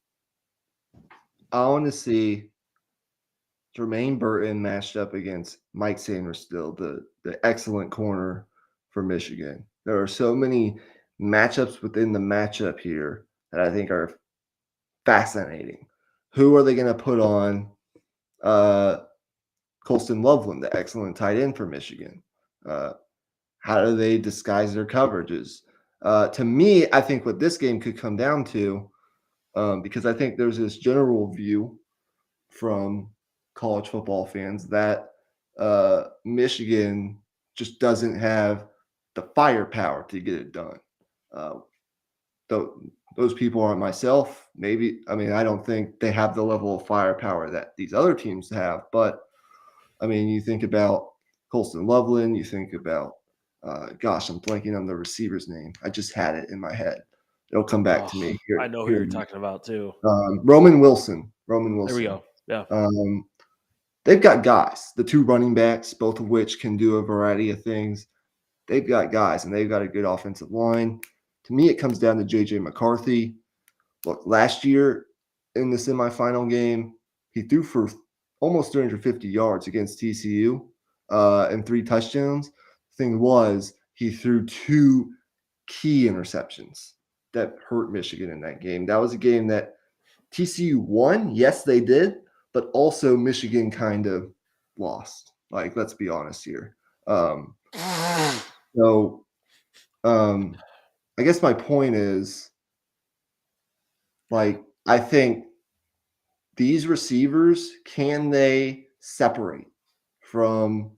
I want to see Jermaine Burton matched up against Mike Sainristil, the excellent corner for Michigan. There are so many matchups within the matchup here that I think are fascinating. Who are they going to put on Colston Loveland, the excellent tight end for Michigan? How do they disguise their coverages? To me, I think what this game could come down to, because I think there's this general view from college football fans that Michigan just doesn't have the firepower to get it done. Uh, those people aren't myself. Maybe, I mean, I don't think they have the level of firepower that these other teams have. But, I mean, you think about Colston Loveland, you think about, gosh, I'm blanking on the receiver's name. I just had it in my head. It'll come back Oh, to me I here. know who Here, you're talking about too. Roman Wilson. There we go. Yeah. They've got guys, the two running backs, both of which can do a variety of things. They've got guys, and they've got a good offensive line. To me, it comes down to J.J. McCarthy. Look, last year in the semifinal game, he threw for almost 350 yards against TCU and 3 touchdowns. The thing was, he threw 2 key interceptions that hurt Michigan in that game. That was a game that TCU won. Yes, they did, but also Michigan kind of lost. Like, let's be honest here. So, I guess my point is, like, I think these receivers, can they separate from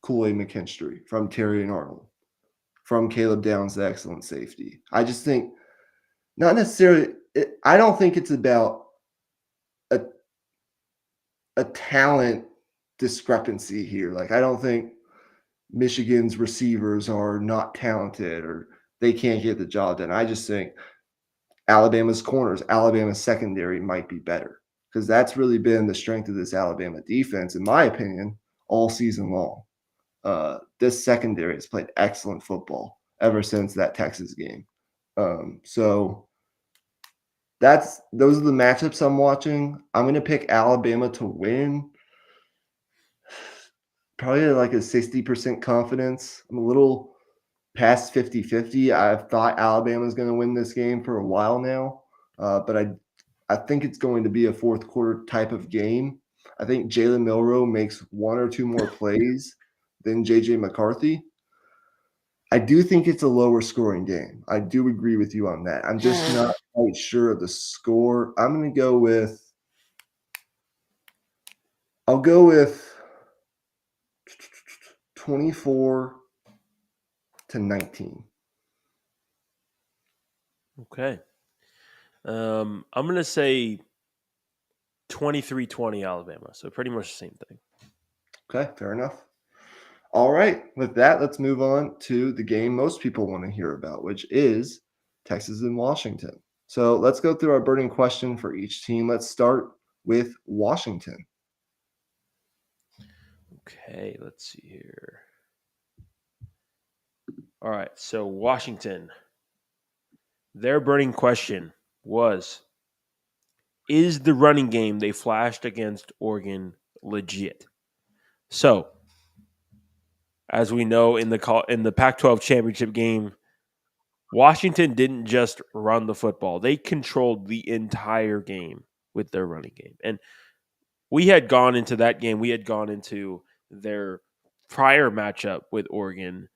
Kool-Aid McKinstry, from Terry and Arnold, from Caleb Downs, the excellent safety? I just think not necessarily. I don't think it's about a talent discrepancy here. Like, I don't think Michigan's receivers are not talented or they can't get the job done. I just think Alabama's corners, Alabama's secondary might be better because that's really been the strength of this Alabama defense, in my opinion, all season long. This secondary has played excellent football ever since that Texas game. So those are the matchups I'm watching. I'm going to pick Alabama to win. Probably like a 60% confidence. I'm a little past 50-50. I've thought Alabama's going to win this game for a while now, but I think it's going to be a fourth quarter type of game. I think Jalen Milroe makes 1 or 2 more plays than J.J. McCarthy. I do think it's a lower scoring game. I do agree with you on that. I'm just not quite sure of the score. I'll go with 24-19. Okay. I'm going to say 23-20 Alabama. So pretty much the same thing. Okay, fair enough. All right, with that, let's move on to the game most people want to hear about, which is Texas and Washington. So let's go through our burning question for each team. Let's start with Washington. Okay, let's see here. All right, so Washington, their burning question was, is the running game they flashed against Oregon legit? So, as we know in the Pac-12 championship game, Washington didn't just run the football; they controlled the entire game with their running game. And we had gone into that game. We had gone into their prior matchup with Oregon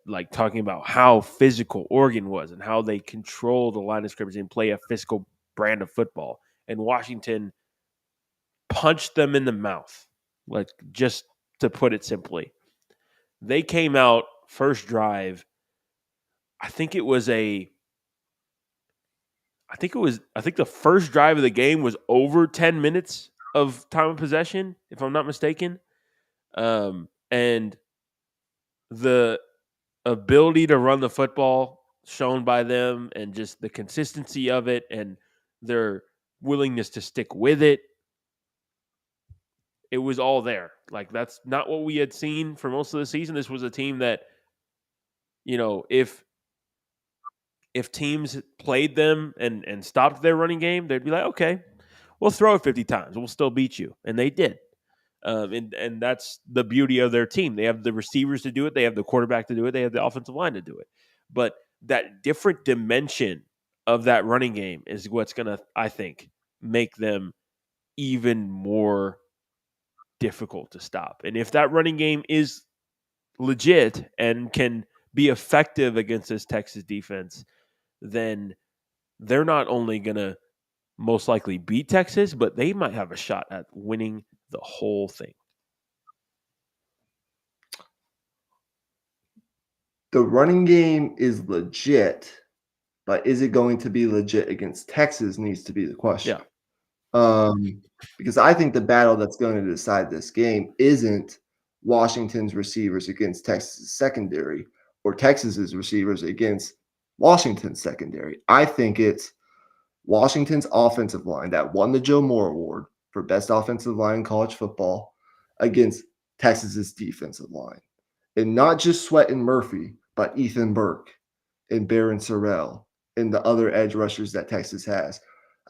like talking about how physical Oregon was and how they control the line of scrimmage and play a physical brand of football. And Washington punched them in the mouth, like just to put it simply. They came out first drive. I think the first drive of the game was over 10 minutes of time of possession, if I'm not mistaken. And the ability to run the football shown by them and just the consistency of it and their willingness to stick with it, it was all there. Like, that's not what we had seen for most of the season. This was a team that, if teams played them and stopped their running game, they'd be like, okay, we'll throw it 50 times. We'll still beat you. And they did. And that's the beauty of their team. They have the receivers to do it. They have the quarterback to do it. They have the offensive line to do it. But that different dimension of that running game is what's going to, I think, make them even more difficult to stop. And if that running game is legit and can be effective against this Texas defense, then they're not only going to most likely beat Texas, but they might have a shot at winning the whole thing. The running game is legit, but is it going to be legit against Texas needs to be the question. Yeah. Because I think the battle that's going to decide this game isn't Washington's receivers against Texas' secondary or Texas's receivers against Washington's secondary. I think it's Washington's offensive line that won the Joe Moore Award for best offensive line in college football against Texas's defensive line. And not just Sweat and Murphy, but Ethan Burke and Barron Sorrell and the other edge rushers that Texas has.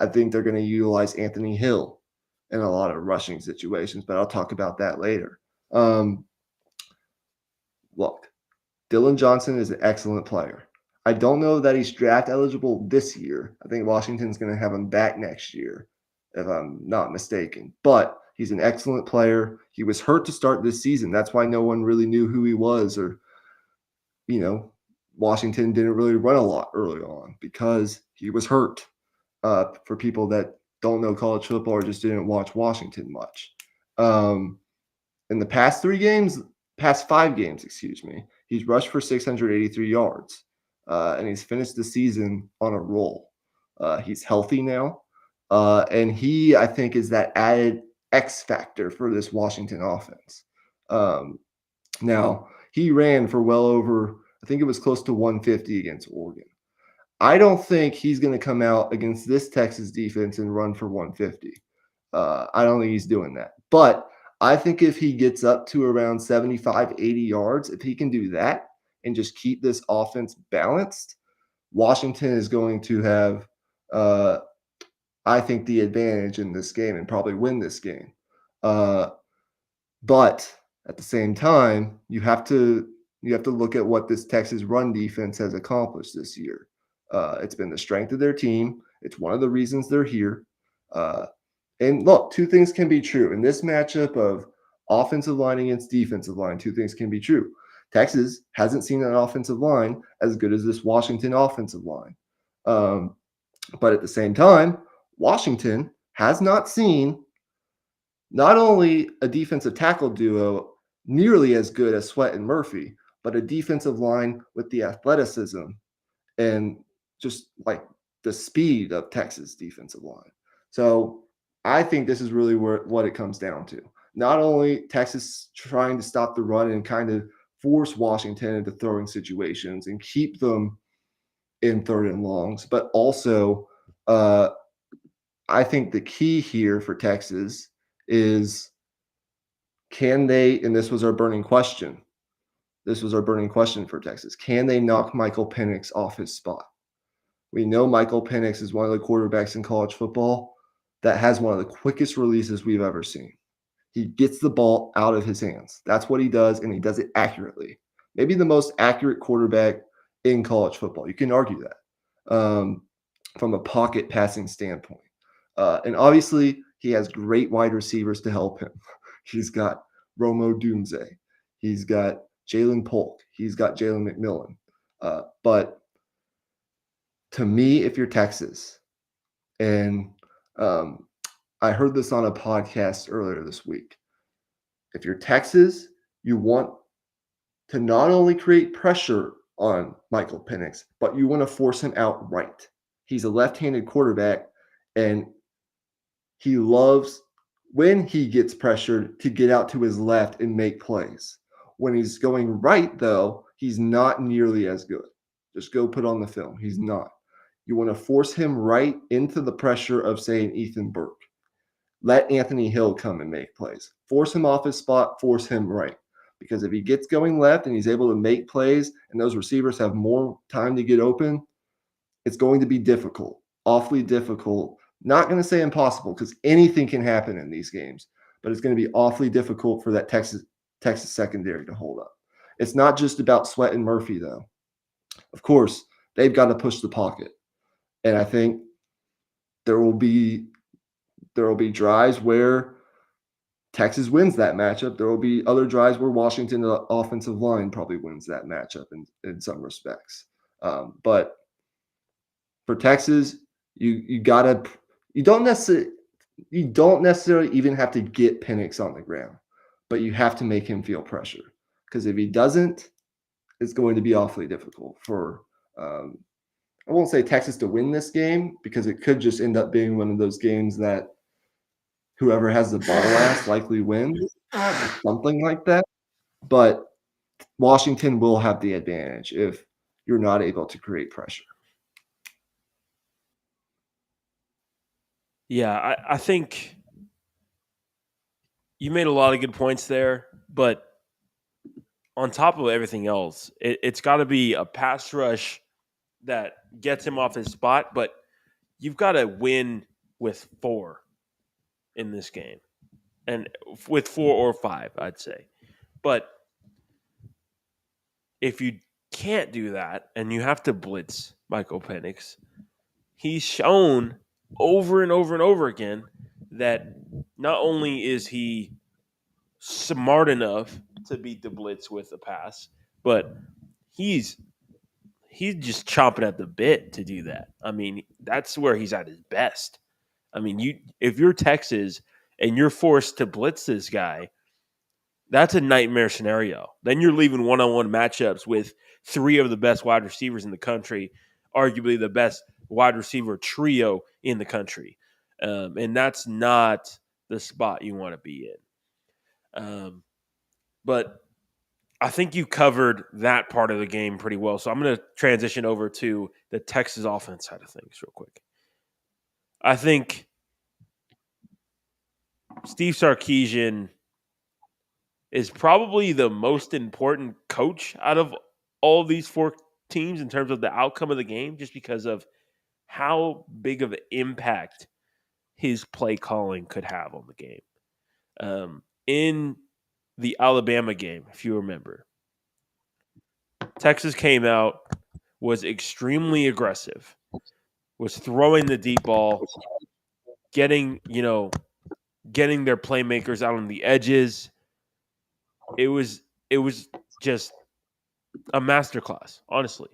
I think they're going to utilize Anthony Hill in a lot of rushing situations, but I'll talk about that later. Look, Dylan Johnson is an excellent player. I don't know that he's draft eligible this year. I think Washington's going to have him back next year, if I'm not mistaken. But he's an excellent player. He was hurt to start this season. That's why no one really knew who he was, or, Washington didn't really run a lot early on because he was hurt. For people that don't know college football or just didn't watch Washington much. In the past 5 games, he's rushed for 683 yards, and he's finished the season on a roll. He's healthy now, and he, I think, is that added X factor for this Washington offense. Now, he ran for well over, I think it was close to 150 against Oregon. I don't think he's going to come out against this Texas defense and run for 150. I don't think he's doing that. But I think if he gets up to around 75, 80 yards, if he can do that and just keep this offense balanced, Washington is going to have, I think, the advantage in this game and probably win this game. But at the same time, you have to look at what this Texas run defense has accomplished this year. It's been the strength of their team. It's one of the reasons they're here. And look, two things can be true. In this matchup of offensive line against defensive line, two things can be true. Texas hasn't seen an offensive line as good as this Washington offensive line. But at the same time, Washington has not seen not only a defensive tackle duo nearly as good as Sweat and Murphy, but a defensive line with the athleticism and just like the speed of Texas defensive line. So I think this is really what it comes down to. Not only Texas trying to stop the run and kind of force Washington into throwing situations and keep them in third and longs, but also I think the key here for Texas is, can they, and this was our burning question. This was our burning question for Texas. Can they knock Michael Penix off his spot? We know Michael Penix is one of the quarterbacks in college football that has one of the quickest releases we've ever seen. He gets the ball out of his hands. That's what he does, and he does it accurately. Maybe the most accurate quarterback in college football. You can argue that from a pocket passing standpoint. And obviously, he has great wide receivers to help him. He's got Romo Doomsday. He's got Jalen Polk. he's got Jalen McMillan. But to me, if you're Texas, and I heard this on a podcast earlier this week, if you're Texas, you want to not only create pressure on Michael Penix, but you want to force him out right. He's a left-handed quarterback, and he loves when he gets pressured to get out to his left and make plays. When he's going right, though, he's not nearly as good. Just go put on the film. He's not. You want to force him right into the pressure of, say, an Ethan Burke. Let Anthony Hill come and make plays. Force him off his spot, force him right. Because if he gets going left and he's able to make plays and those receivers have more time to get open, it's going to be difficult, awfully difficult. Not going to say impossible because anything can happen in these games, but it's going to be awfully difficult for that Texas secondary to hold up. It's not just about Sweat and Murphy, though. Of course, they've got to push the pocket. And I think there will be drives where Texas wins that matchup. There will be other drives where Washington, the offensive line, probably wins that matchup in some respects. But for Texas, you don't necessarily even have to get Penix on the ground, but you have to make him feel pressure because if he doesn't, it's going to be awfully difficult for. I won't say Texas to win this game because it could just end up being one of those games that whoever has the ball last likely wins, something like that. But Washington will have the advantage if you're not able to create pressure. Yeah, I think you made a lot of good points there, but on top of everything else, it's got to be a pass rush that gets him off his spot, but you've got to win with 4 in this game. And with 4 or 5, I'd say. But if you can't do that and you have to blitz Michael Penix, he's shown over and over and over again that not only is he smart enough to beat the blitz with a pass, but he's just chomping at the bit to do that. I mean, that's where he's at his best. I mean, if you're Texas and you're forced to blitz this guy, that's a nightmare scenario. Then you're leaving one-on-one matchups with 3 of the best wide receivers in the country, arguably the best wide receiver trio in the country. And that's not the spot you want to be in. But I think you covered that part of the game pretty well. So I'm going to transition over to the Texas offense side of things real quick. I think Steve Sarkisian is probably the most important coach out of all these 4 teams in terms of the outcome of the game, just because of how big of an impact his play calling could have on the game. In the Alabama game, if you remember, Texas came out, was extremely aggressive, was throwing the deep ball, getting their playmakers out on the edges. It was just a masterclass, honestly.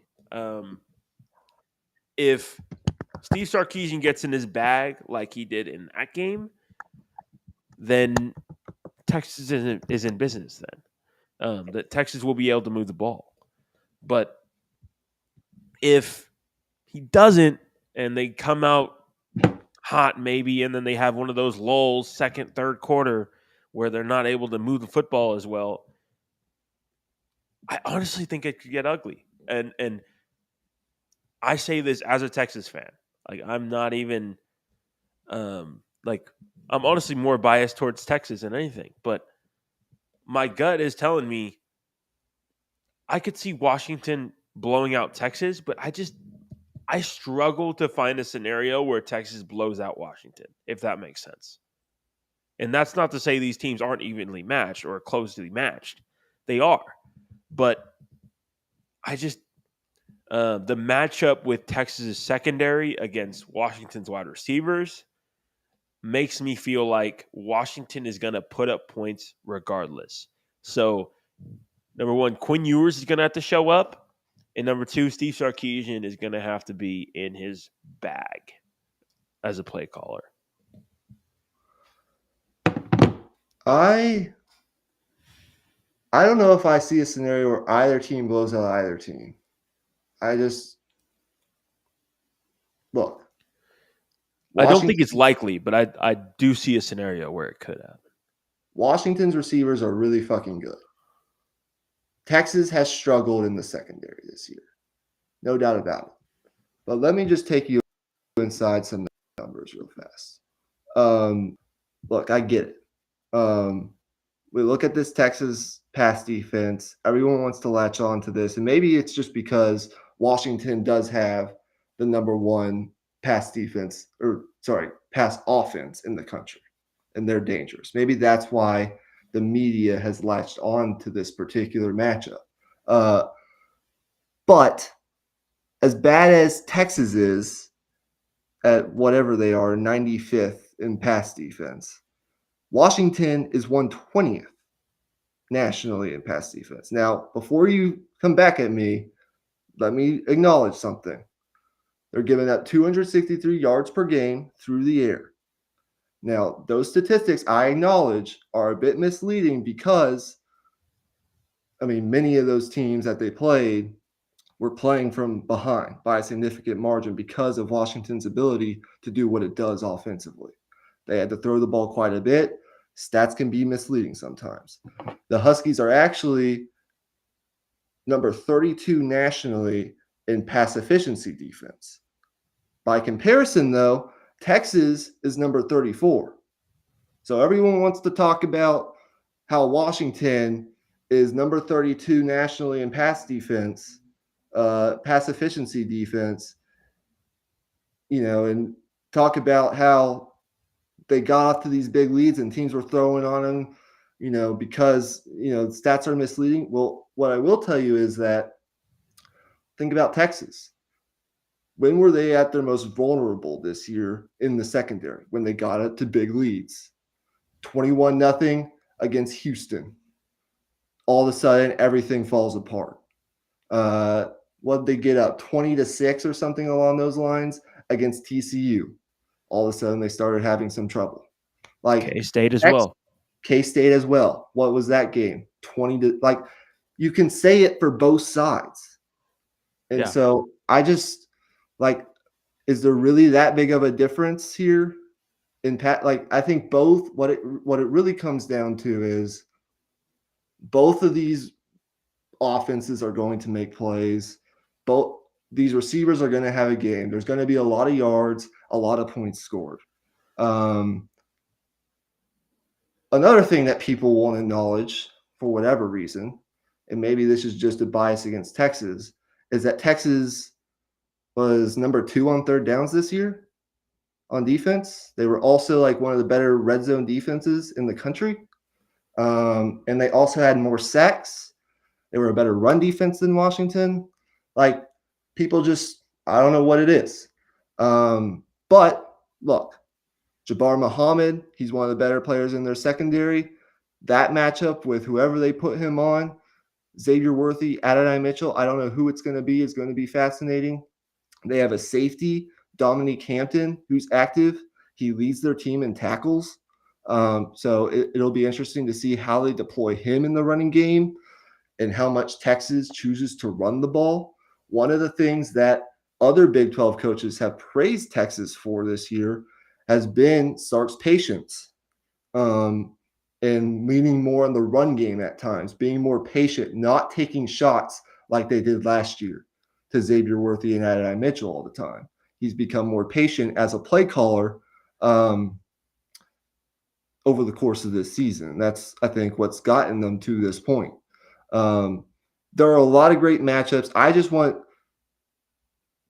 If Steve Sarkisian gets in his bag like he did in that game, then Texas is in business then. That Texas will be able to move the ball. But if he doesn't and they come out hot maybe and then they have one of those lulls second, third quarter where they're not able to move the football as well, I honestly think it could get ugly. And I say this as a Texas fan. Like I'm not even like I'm honestly more biased towards Texas than anything, but my gut is telling me I could see Washington blowing out Texas, but I struggle to find a scenario where Texas blows out Washington, if that makes sense. And that's not to say these teams aren't evenly matched or closely matched. They are. But I just the matchup with Texas' secondary against Washington's wide receivers makes me feel like Washington is going to put up points regardless. So Number one, Quinn Ewers is going to have to show up. And number two, Steve Sarkisian is going to have to be in his bag as a play caller. I I don't know if I see a scenario where either team blows out either team. I just look. I don't think Washington it's likely, but I do see a scenario where it could happen. Washington's receivers are really fucking good. Texas has struggled in the secondary this year. No doubt about it. But let me just take you inside some numbers real fast. Look, I get it. We look at this Texas pass defense. Everyone wants to latch on to this, and maybe it's just because Washington does have the number one pass defense, or sorry, pass offense in the country, and they're dangerous. Maybe that's why the media has latched on to this particular matchup. Uh, but as bad as Texas is at whatever they are, 95th in pass defense, Washington is 120th nationally in pass defense. Now, before you come back at me, let me acknowledge something. They're giving up 263 yards per game through the air. Now, those statistics I acknowledge are a bit misleading because, many of those teams that they played were playing from behind by a significant margin because of Washington's ability to do what it does offensively. They had to throw the ball quite a bit. Stats can be misleading sometimes. The Huskies are actually number 32 nationally in pass efficiency defense. By comparison, though, Texas is number 34. So everyone wants to talk about how Washington is number 32 nationally in pass defense, pass efficiency defense, and talk about how they got off to these big leads and teams were throwing on them, because, stats are misleading. Well, what I will tell you is that think about Texas. When were they at their most vulnerable this year in the secondary? When they got it to big leads. 21-0 against Houston. All of a sudden, everything falls apart. What did they get up? 20-6 or something along those lines against TCU. All of a sudden, they started having some trouble. Like K-State as well. K-State as well. What was that game? 20 to you can say it for both sides. And so I just is there really that big of a difference here in I think both what it really comes down to is both of these offenses are going to make plays. Both these receivers are going to have a game. There's going to be a lot of yards, a lot of points scored. Another thing that people won't acknowledge for whatever reason, and maybe this is just a bias against Texas, is that Texas was number 2 on third downs this year on defense. They were also one of the better red zone defenses in the country. And they also had more sacks. They were a better run defense than Washington. People just, I don't know what it is. But look, Jabbar Muhammad, he's one of the better players in their secondary. That matchup with whoever they put him on, Xavier Worthy, Adonai Mitchell, I don't know who it's going to be. It's going to be fascinating. They have a safety, Dominique Hampton, who's active. He leads their team in tackles. So it'll be interesting to see how they deploy him in the running game and how much Texas chooses to run the ball. One of the things that other Big 12 coaches have praised Texas for this year has been Sark's patience and leaning more on the run game at times, being more patient, not taking shots like they did last year to Xavier Worthy and Adonai Mitchell all the time. He's become more patient as a play caller over the course of this season. That's, I think, what's gotten them to this point. There are a lot of great matchups. I just want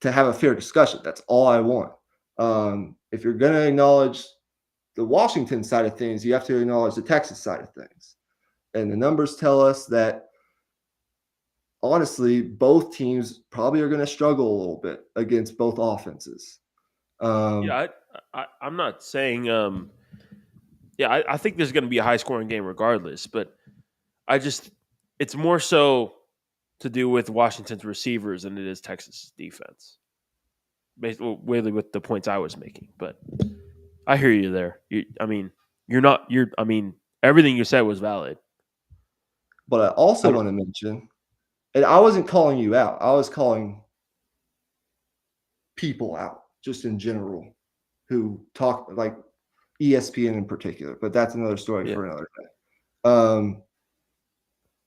to have a fair discussion. That's all I want. If you're going to acknowledge the Washington side of things, you have to acknowledge the Texas side of things. And the numbers tell us that, honestly, both teams probably are going to struggle a little bit against both offenses. I'm not saying. I think there's going to be a high scoring game regardless, but I just it's more so to do with Washington's receivers than it is Texas's defense. Basically, really, with the points I was making, but I hear you there. I mean, you're not. You're. I mean, everything you said was valid. But I also want to mention, and I wasn't calling you out, I was calling people out just in general who talk like ESPN in particular, but that's another story Yeah. for another day.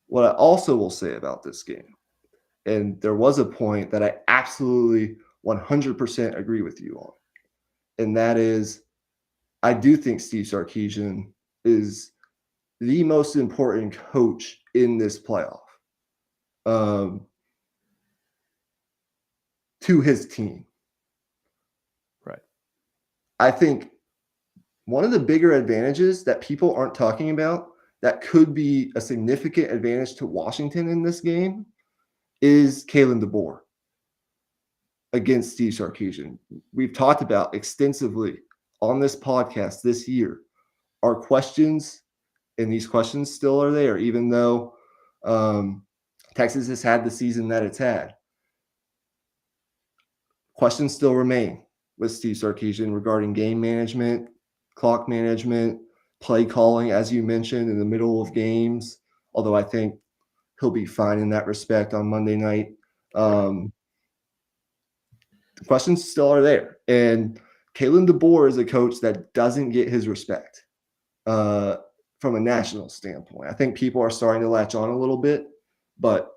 What I also will say about this game, and there was a point that I absolutely 100% agree with you on, and that is I do think Steve Sarkisian is the most important coach in this playoff um, to his team. Right. I think one of the bigger advantages that people aren't talking about that could be a significant advantage to Washington in this game is Kalen DeBoer against Steve Sarkisian. We've talked about extensively on this podcast this year our questions, and these questions still are there, even though Texas has had the season that it's had. Questions still remain with Steve Sarkisian regarding game management, clock management, play calling, as you mentioned, in the middle of games. Although I think he'll be fine in that respect on Monday night. The questions still are there. And Kalen DeBoer is a coach that doesn't get his respect from a national standpoint. I think people are starting to latch on a little bit, but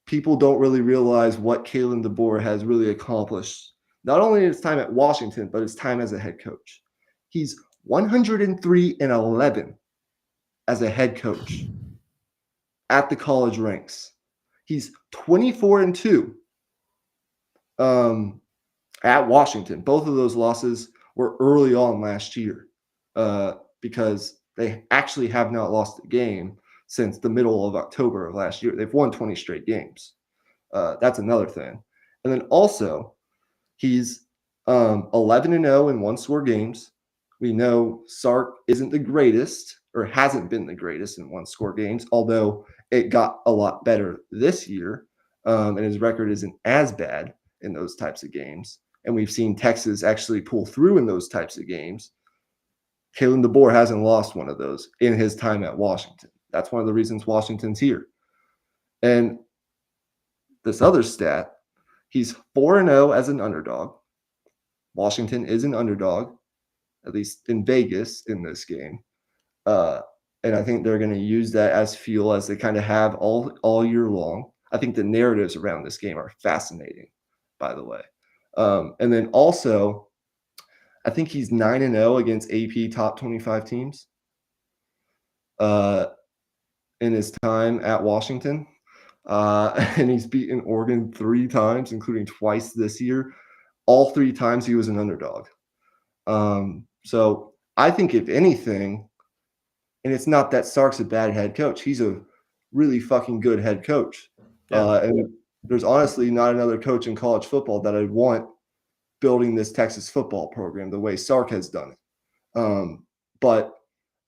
people don't really realize what Kalen DeBoer has really accomplished, not only in his time at Washington, but his time as a head coach. He's 103-11 as a head coach at the college ranks. He's 24-2 at Washington. Both of those losses were early on last year because they actually have not lost a game since the middle of October of last year. They've won 20 straight games. That's another thing. And then also, he's 11-0 in one-score games. We know Sark isn't the greatest or hasn't been the greatest in one-score games, although it got a lot better this year, and his record isn't as bad in those types of games. And we've seen Texas actually pull through in those types of games. Kalen DeBoer hasn't lost one of those in his time at Washington. That's one of the reasons Washington's here. And this other stat, he's 4-0 as an underdog. Washington is an underdog, at least in Vegas in this game. And I think they're going to use that as fuel as they kind of have all year long. I think the narratives around this game are fascinating, by the way. And then also, I think he's 9-0 against AP top 25 teams in his time at Washington. And he's beaten Oregon 3 times, including twice this year. All 3 times he was an underdog. So I think if anything, and it's not that Sark's a bad head coach. He's a really fucking good head coach. Yeah. And there's honestly not another coach in college football that I'd want building this Texas football program the way Sark has done it. But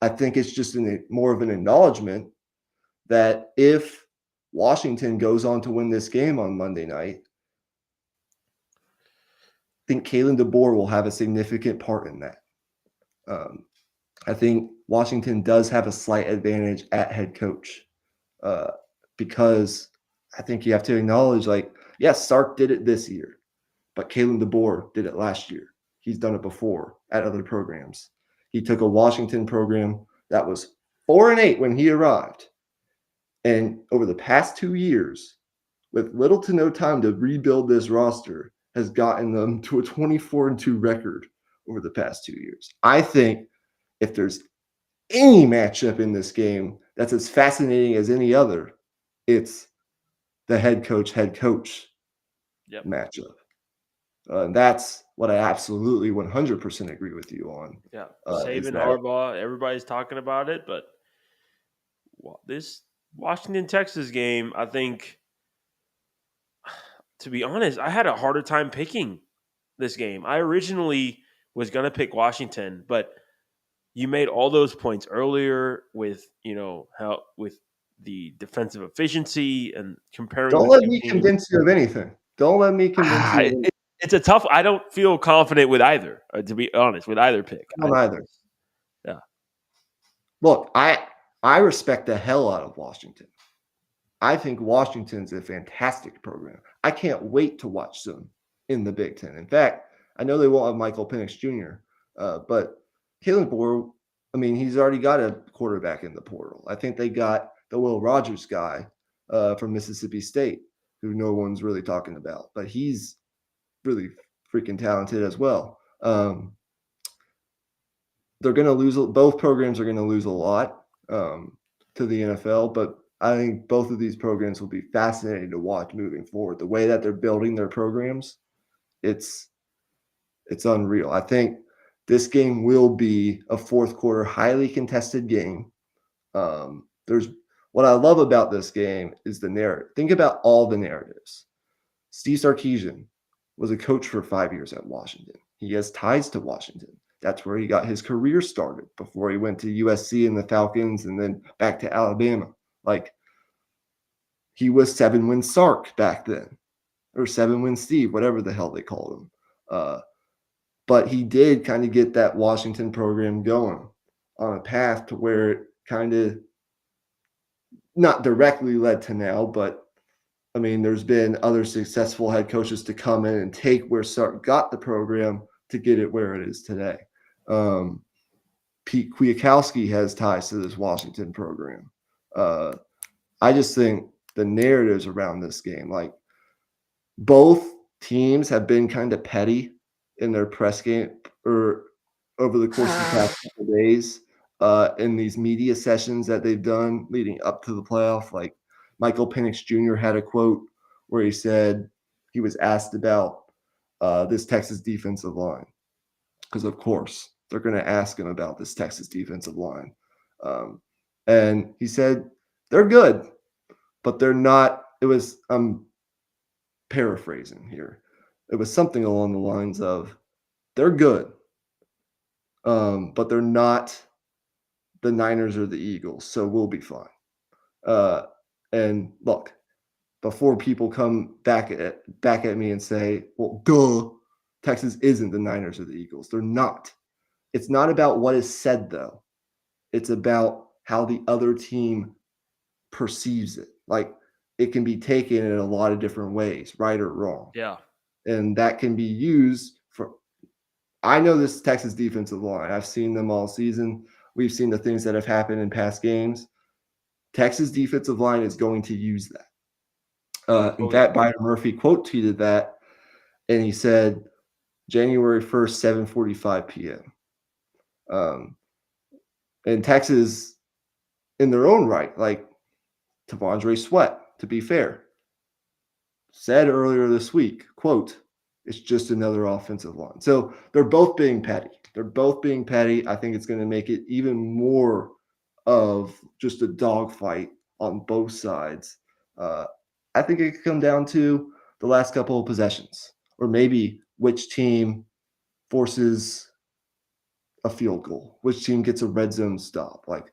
I think it's just more of an acknowledgement that if Washington goes on to win this game on Monday night, I think Kalen DeBoer will have a significant part in that. I think Washington does have a slight advantage at head coach because I think you have to acknowledge, like, yes, Sark did it this year, but Kalen DeBoer did it last year. He's done it before at other programs. He took a Washington program that was 4-8 when he arrived. And over the past 2 years, with little to no time to rebuild this roster, has gotten them to a 24-2 record over the past 2 years. I think if there's any matchup in this game that's as fascinating as any other, it's the head coach matchup. That's what I absolutely 100% agree with you on. Yeah. Is Saban, that Harbaugh, everybody's talking about it, but this Washington Texas game, I think, to be honest, I had a harder time picking this game. I originally was going to pick Washington, but you made all those points earlier with, how with the defensive efficiency and comparing Don't the let two me teams. convince you of anything. Don't let me convince you of anything It's a tough. I don't feel confident with either. To be honest, with either pick. on either. Yeah. Look, I respect the hell out of Washington. I think Washington's a fantastic program. I can't wait to watch them in the Big Ten. In fact, I know they won't have Michael Penix Jr., but Kalen Moore, I mean, he's already got a quarterback in the portal. I think they got the Will Rogers guy from Mississippi State, who no one's really talking about, but he's really freaking talented as well. They're going to lose. Both programs are going to lose a lot to the NFL, but I think both of these programs will be fascinating to watch moving forward. The way that they're building their programs, it's unreal. I think this game will be a fourth quarter highly contested game. There's what I love about this game is the narrative. Think about all the narratives. Steve Sarkisian was a coach for 5 years at Washington. He has ties to Washington. That's where he got his career started before he went to USC and the Falcons and then back to Alabama. Like, he was 7-win Sark back then, or 7-win Steve, whatever the hell they called him. But he did kind of get that Washington program going on a path to where it kind of not directly led to now, but I mean, there's been other successful head coaches to come in and take where Sark got the program to get it where it is today. Pete Kwiatkowski has ties to this Washington program. I just think the narratives around this game, like both teams have been kind of petty in their press game or over the course of the past couple of days in these media sessions that they've done leading up to the playoff. Like Michael Penix Jr. had a quote where he said he was asked about this Texas defensive line because, of course, they're going to ask him about this Texas defensive line. And he said, they're good, but they're not. It was, I'm paraphrasing here. It was something along the lines of, they're good, but they're not the Niners or the Eagles, so we'll be fine. And look, before people come back at me and say, well, duh, Texas isn't the Niners or the Eagles. They're not. It's not about what is said, though. It's about how the other team perceives it. Like, it can be taken in a lot of different ways, right or wrong. Yeah. And that can be used for – I know this Texas defensive line. I've seen them all season. We've seen the things that have happened in past games. Texas defensive line is going to use that. In fact, Byron Murphy quote tweeted that, and he said, January 1st, 7:45 p.m. And Texas, in their own right, like T'Vondre Sweat, to be fair, said earlier this week, quote, it's just another offensive line. So they're both being petty. I think it's going to make it even more of just a dogfight on both sides. I think it could come down to the last couple of possessions, or maybe which team forces a field goal, which team gets a red zone stop. Like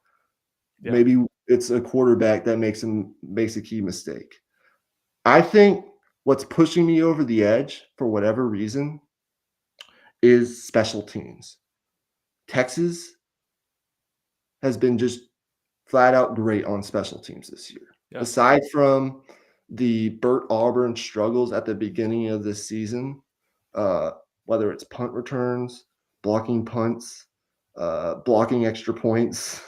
maybe it's a quarterback that makes a key mistake. I think what's pushing me over the edge for whatever reason is special teams. Texas has been just flat out great on special teams this year. Yeah. Aside from the Burt Auburn struggles at the beginning of this season, whether it's punt returns, blocking punts, blocking extra points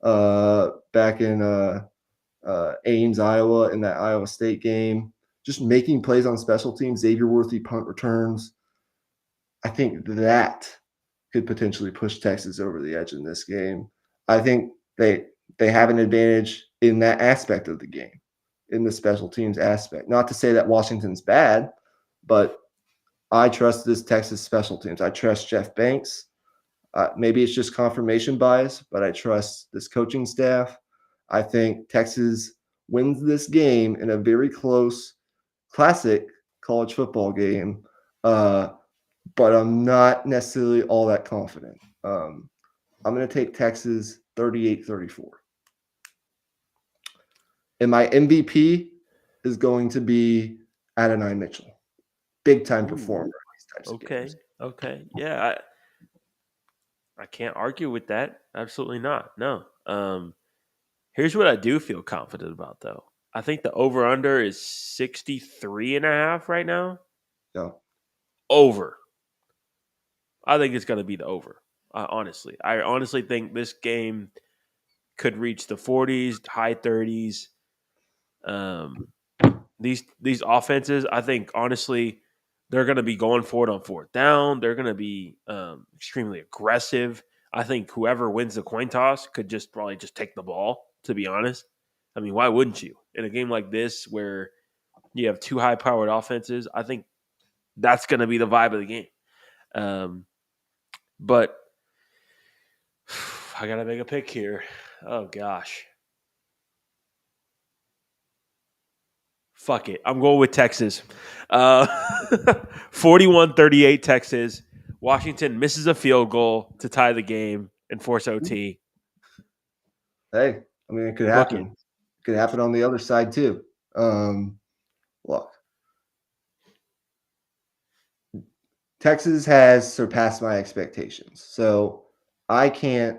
back in Ames, Iowa, in that Iowa State game, just making plays on special teams, Xavier Worthy punt returns. I think that could potentially push Texas over the edge in this game. I think they have an advantage in that aspect of the game, in the special teams aspect. Not to say that Washington's bad, but I trust this Texas special teams. I trust Jeff Banks. Maybe it's just confirmation bias, but I trust this coaching staff. I think Texas wins this game in a very close, classic college football game, but I'm not necessarily all that confident. I'm going to take Texas 38-34. And my MVP is going to be Adonai Mitchell. Big time performer Ooh, in these types of okay, games. okay, yeah. I can't argue with that. Absolutely not. No. Here's what I do feel confident about, though. I think the over under is 63.5 right now. Yeah. Over. I think it's going to be the over. I honestly think this game could reach the 40s, high 30s. Um, these offenses, I think honestly, they're going to be going for it on fourth down. They're going to be extremely aggressive. I think whoever wins the coin toss could just probably just take the ball. To be honest, I mean, why wouldn't you in a game like this where you have two high-powered offenses? I think that's going to be the vibe of the game. But I got to make a pick here. Oh gosh. Fuck it. I'm going with Texas. Uh, 41-38 Texas. Washington misses a field goal to tie the game and force OT. Hey, I mean, it could Book it. happen. It could happen on the other side too. Look, Texas has surpassed my expectations. So I can't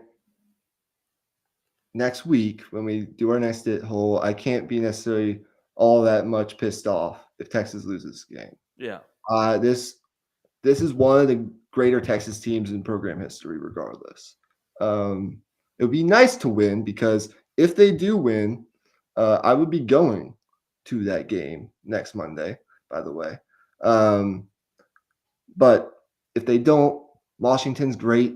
next week when we do our next hit hole, I can't be necessarily all that much pissed off if Texas loses this game. Yeah. This is one of the greater Texas teams in program history, regardless. It would be nice to win because if they do win, I would be going to that game next Monday, by the way. But if they don't, Washington's great.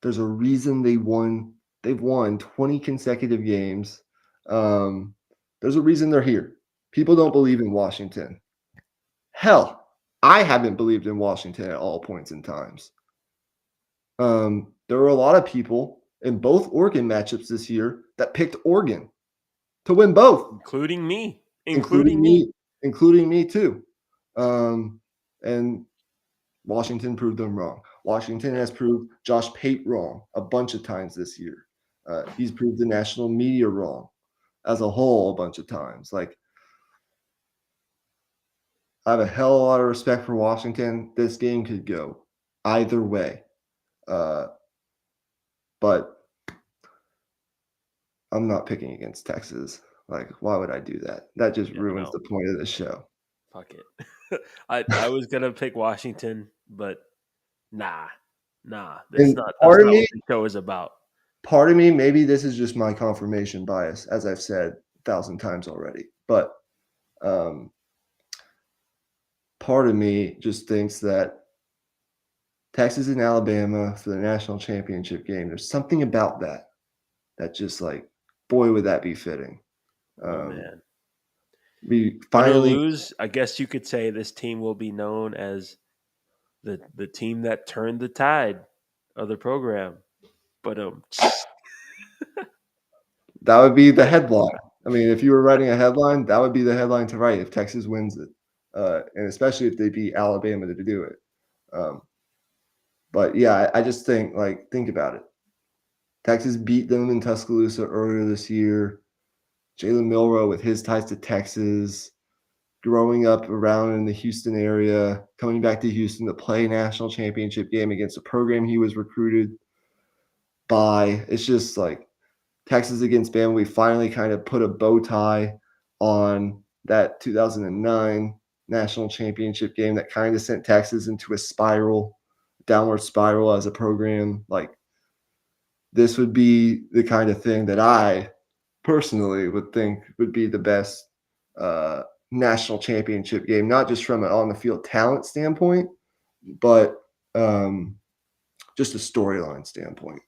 There's a reason they won. They've won 20 consecutive games. There's a reason they're here. People don't believe in Washington. Hell, I haven't believed in Washington at all points in times. There were a lot of people in both Oregon matchups this year that picked Oregon to win both, Including me. including Including me. me, including me too. And Washington proved them wrong. Washington has proved Josh Pate wrong a bunch of times this year. He's proved the national media wrong as a whole a bunch of times. Like, I have a hell of a lot of respect for Washington. This game could go either way. Uh, but I'm not picking against Texas. Like, why would I do that? That just Yeah, ruins no. the point of the show. Fuck it. I was gonna pick Washington, but nah. Nah. And That's not what the show is about. part of me, maybe this is just my confirmation bias, as I've said 1,000 times already. But um, part of me just thinks that Texas and Alabama for the national championship game, there's something about that just like, boy, would that be fitting. Oh Um, man. we Win or finally, lose, I guess you could say this team will be known as the team that turned the tide of the program. But that would be the headline. I mean, if you were writing a headline, that would be the headline to write if Texas wins it, and especially if they beat Alabama to do it. Um, but yeah, I just think like think about it. Texas beat them in Tuscaloosa earlier this year. Jalen Milroe with his ties to Texas, growing up around in the Houston area, coming back to Houston to play a national championship game against a program he was recruited by. It's just like Texas against Bama. We finally kind of put a bow tie on that 2009 national championship game that kind of sent Texas into a downward spiral as a program. Like, this would be the kind of thing that I personally would think would be the best uh, national championship game, not just from an on the field talent standpoint, but just a storyline standpoint.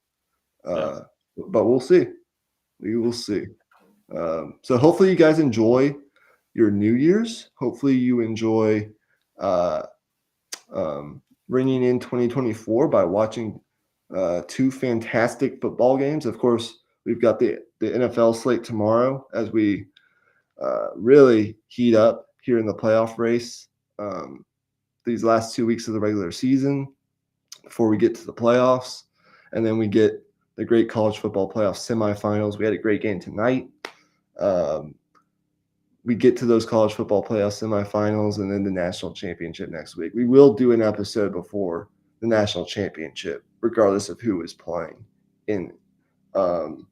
yeah, Uh, but we'll see. We will see. So hopefully you guys enjoy your New Year's. Hopefully you enjoy uh, ringing in 2024 by watching two fantastic football games. Of course, we've got the NFL slate tomorrow as we really heat up here in the playoff race. These last 2 weeks of the regular season before we get to the playoffs, and then we get the great college football playoff semifinals. We had a great game tonight. Um, we get to those college football playoff semifinals and then the national championship next week. We will do an episode before the national championship, regardless of who is playing in. Um,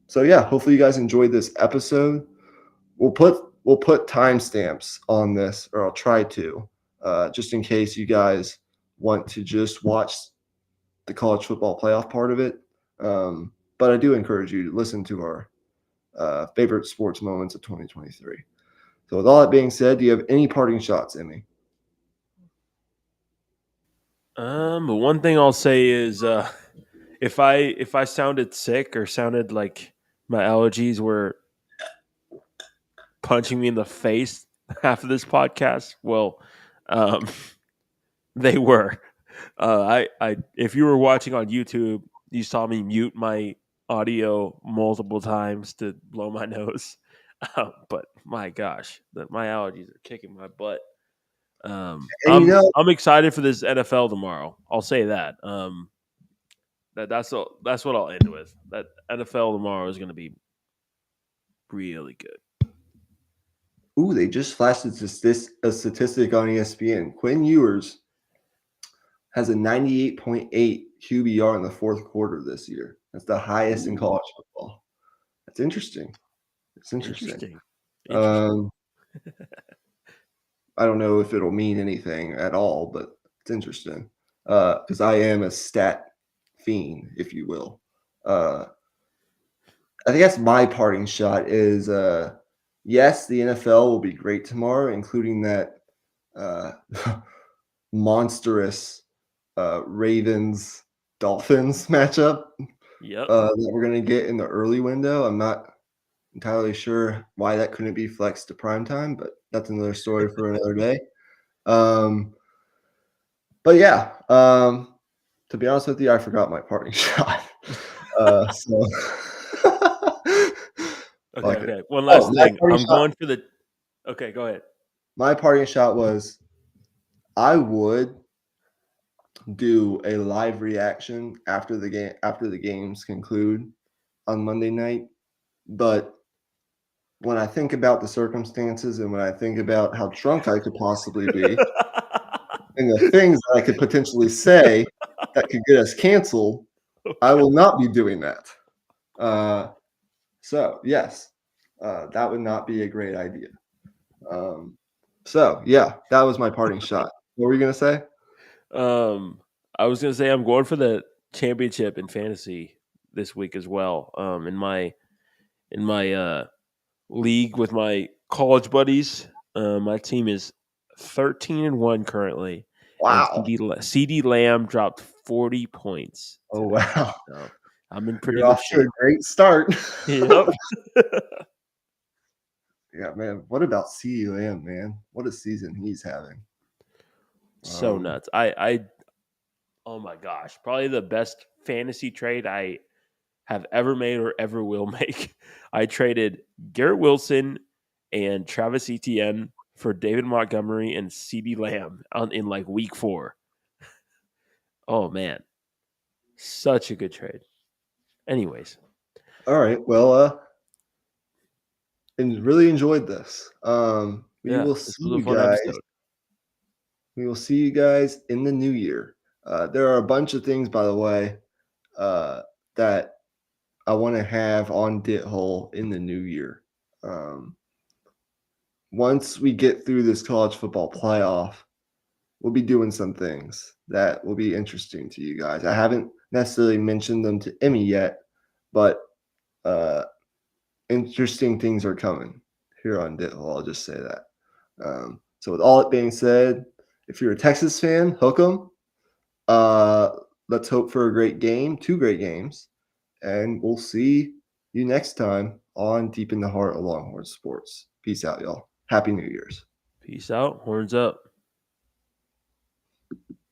so yeah, hopefully you guys enjoyed this episode. We'll put timestamps on this, or I'll try to, just in case you guys want to just watch the college football playoff part of it. But I do encourage you to listen to our favorite sports moments of 2023. So, with all that being said, do you have any parting shots, Emmy? But one thing I'll say is, if I sounded sick or sounded like my allergies were punching me in the face half of this podcast, well, um, they were. If you were watching on YouTube, you saw me mute my audio multiple times to blow my nose. But my gosh, my allergies are kicking my butt. And I'm excited for this NFL tomorrow. I'll say that. That's what I'll end with. That NFL tomorrow is going to be really good. they just flashed a statistic on ESPN. Quinn Ewers has a 98.8 QBR in the fourth quarter this year. That's the highest in college football. That's interesting. It's interesting. Interesting. I don't know if it'll mean anything at all, but it's interesting because I am a stat fiend, if you will. I think that's my parting shot is yes, the NFL will be great tomorrow, including that uh, monstrous Ravens Dolphins matchup Yep. that we're going to get in the early window. I'm not entirely sure why that couldn't be flexed to prime time, but that's another story for another day. Um, but yeah, to be honest with you, I forgot my parting shot. So Okay. fuck it. Okay. One last My thing. parting I'm shot. going for the. Okay. Go ahead. My parting shot was I would do a live reaction after the games conclude on Monday night. But when I think about the circumstances and when I think about how drunk I could possibly be and the things that I could potentially say that could get us canceled, I will not be doing that. So yes, that would not be a great idea. So yeah, that was my parting shot. What were you gonna say? Um, I was gonna say I'm going for the championship in fantasy this week as well. In my league with my college buddies, my team is 13-1 currently, and Wow. CD Lamb dropped 40 points Oh today. wow. So I'm in pretty You're good off to a shape. great start. Yep. Yeah, man. What about CeeDee Lamb, man? What a season he's having. So nuts. I oh my gosh, probably the best fantasy trade I have ever made or ever will make. I traded Garrett Wilson and Travis Etienne for David Montgomery and CD Lamb in like week 4. Oh man, such a good trade. Anyways, All right. Well, and really enjoyed this. We yeah, will this see was a you fun guys. episode. We will see you guys in the new year. There are a bunch of things, by the way, that I want to have on Dit Hole in the new year. Um, once we get through this college football playoff, we'll be doing some things that will be interesting to you guys. I haven't necessarily mentioned them to Emmy yet, but uh, interesting things are coming here on Dit Hole. I'll just say that. So, with all it being said, if you're a Texas fan, hook 'em. Let's hope for a great game, 2 great games, and we'll see you next time on Deep in the Heart of Longhorn Sports. Peace out, y'all. Happy New Year's. Peace out. Horns up.